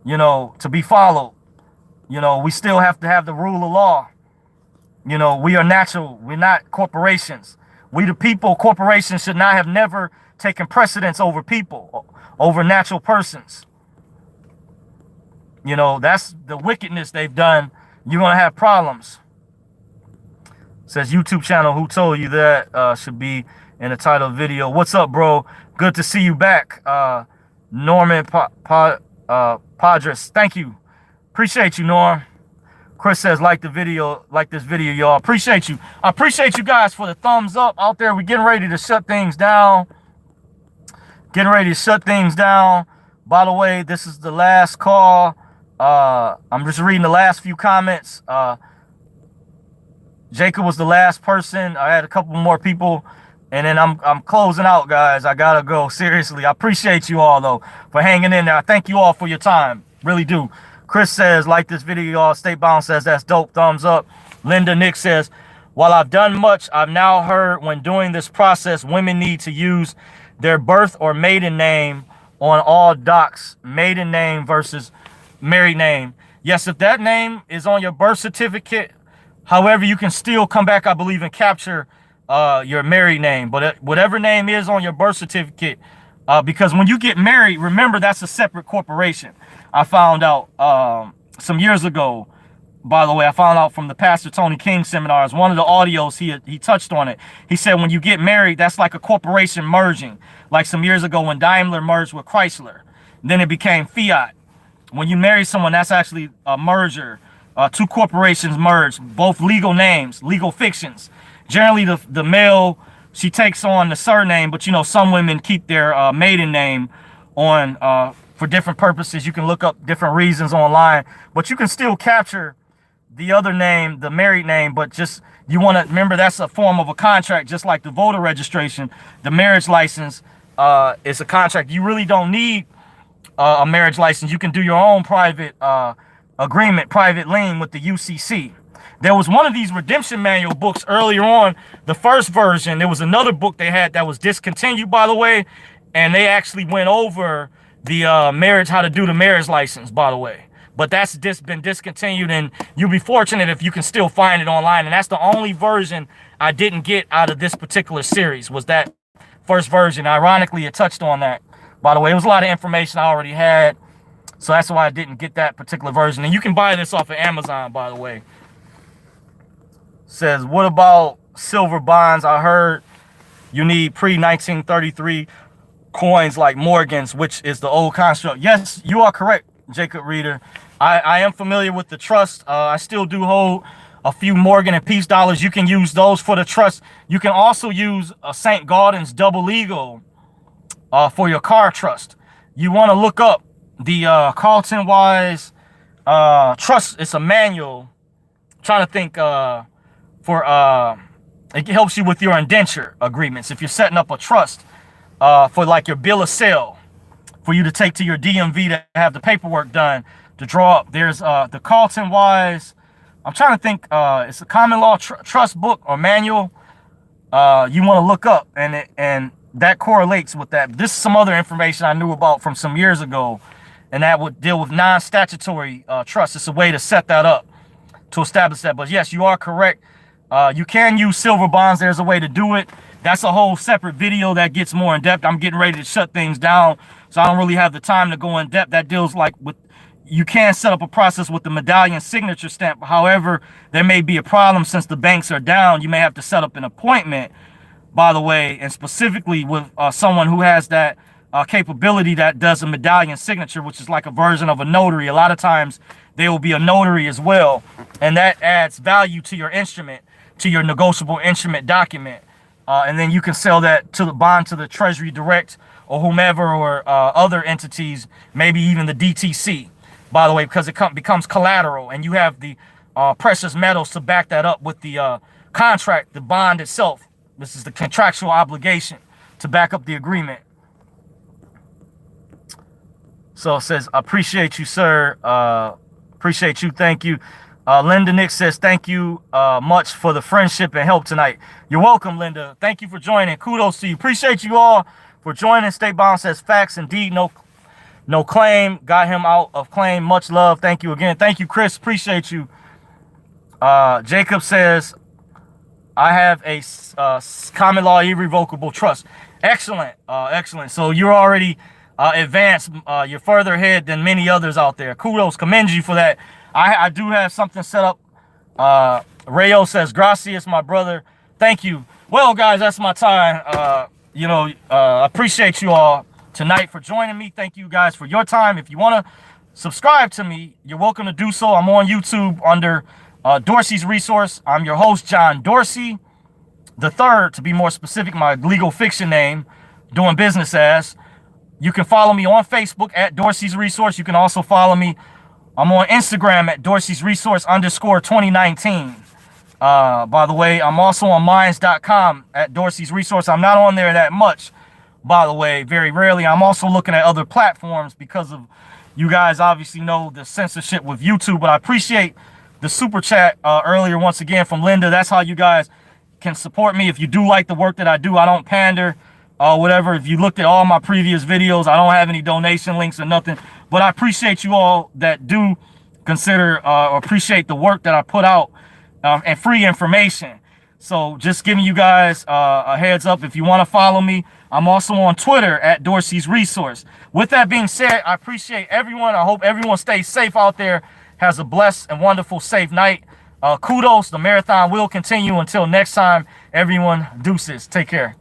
you know, to be followed. You know, we still have to have the rule of law. You know, we are natural. We're not corporations. We the people. Corporations should not have never taken precedence over people, over natural persons. You know, that's the wickedness they've done. You're going to have problems. Says YouTube channel, who told you that should be in the title of the video. What's up, bro? Good to see you back. Norman Padres. Thank you. Appreciate you, Norm. Chris says, like this video, y'all. Appreciate you. I appreciate you guys for the thumbs up out there. We're getting ready to shut things down. By the way, this is the last call. I'm just reading the last few comments. Jacob was the last person. I had a couple more people, and then I'm closing out, guys. I gotta go. Seriously, I appreciate you all though for hanging in there. I thank you all for your time. Really do. Chris says, like this video, y'all. State Bound says, that's dope. Thumbs up. Linda Nick says, while I've done much, I've now heard when doing this process, women need to use their birth or maiden name on all docs. Maiden name versus married name. Yes, if that name is on your birth certificate, however, you can still come back, I believe, and capture your married name. But whatever name is on your birth certificate, because when you get married, remember, that's a separate corporation. I found out some years ago, by the way, I found out from the Pastor Tony King seminars, one of the audios, he touched on it. He said when you get married, that's like a corporation merging. Like some years ago when Daimler merged with Chrysler, then it became Fiat. When you marry someone, that's actually a merger. Two corporations merge, both legal names, legal fictions. Generally, the male, she takes on the surname, but you know, some women keep their maiden name on for different purposes. You can look up different reasons online, but you can still capture the other name, the married name, but just you want to remember that's a form of a contract, just like the voter registration. The marriage license is a contract. You really don't need a marriage license. You can do your own private agreement, private lien with the UCC. There was one of these redemption manual books earlier on, the first version. There was another book they had that was discontinued, by the way, and they actually went over the marriage, how to do the marriage license, by the way. But that's been discontinued, and you'll be fortunate if you can still find it online. And that's the only version I didn't get out of this particular series, was that first version. Ironically, it touched on that. By the way, it was a lot of information I already had, so that's why I didn't get that particular version. And you can buy this off of Amazon, by the way. Says, what about silver bonds? I heard you need pre-1933 coins like Morgan's, which is the old construct. Yes, you are correct, Jacob Reader. I am familiar with the trust. I still do hold a few Morgan and Peace dollars. You can use those for the trust. You can also use a St. Gaudens double legal for your car trust. You want to look up the Carlton Wise trust. It's a manual. I'm trying to think it helps you with your indenture agreements. If you're setting up a trust for like your bill of sale, for you to take to your DMV to have the paperwork done to draw up. There's the Carlton Wise. I'm trying to think. It's a common law trust book or manual. You want to look up, and that correlates with that. This is some other information I knew about from some years ago, and that would deal with non-statutory trust. It's a way to set that up to establish that. But yes, you are correct. You can use silver bonds. There's a way to do it. That's a whole separate video that gets more in depth. I'm getting ready to shut things down, so I don't really have the time to go in depth. That deals like with, you can set up a process with the medallion signature stamp. However, there may be a problem since the banks are down. You may have to set up an appointment, by the way, and specifically with someone who has that capability that does a medallion signature, which is like a version of a notary. A lot of times there will be a notary as well, and that adds value to your instrument, to your negotiable instrument document. And then you can sell that to the bond to the Treasury Direct or whomever, or other entities, maybe even the DTC, by the way, because it becomes collateral, and you have the precious metals to back that up with the contract, the bond itself. This is the contractual obligation to back up the agreement. So it says, appreciate you, sir. Appreciate you. Thank you. Linda Nick says, thank you much for the friendship and help tonight. You're welcome, Linda. Thank you for joining. Kudos to you. Appreciate you all for joining. State Bound says, facts indeed. No claim. Got him out of claim. Much love. Thank you again. Thank you, Chris. Appreciate you. Jacob says, I have a common law irrevocable trust. Excellent. Excellent. So you're already advanced. You're further ahead than many others out there. Kudos. Commend you for that. I do have something set up. Rayo says, gracias, my brother. Thank you. Well, guys, that's my time. I appreciate you all tonight for joining me. Thank you guys for your time. If you want to subscribe to me, you're welcome to do so. I'm on YouTube under Dorsey's Resource. I'm your host, John Dorsey the third, to be more specific, my legal fiction name, doing business as. You can follow me on Facebook at Dorsey's Resource. You can also follow me. I'm on Instagram at Dorsey's Resource _2019. By the way, I'm also on Minds.com at Dorsey's Resource. I'm not on there that much, by the way, very rarely. I'm also looking at other platforms because of You guys obviously know the censorship with YouTube, but I appreciate the super chat earlier once again from Linda. That's how you guys can support me. If you do like the work that I do, I don't pander, whatever. If you looked at all my previous videos, I don't have any donation links or nothing, but I appreciate you all that do consider or appreciate the work that I put out and free information. So just giving you guys a heads up. If you want to follow me, I'm also on Twitter at Dorsey's Resource. With that being said, I appreciate everyone. I hope everyone stays safe out there, has a blessed and wonderful, safe night. Kudos. The marathon will continue. Until next time, everyone, deuces. Take care.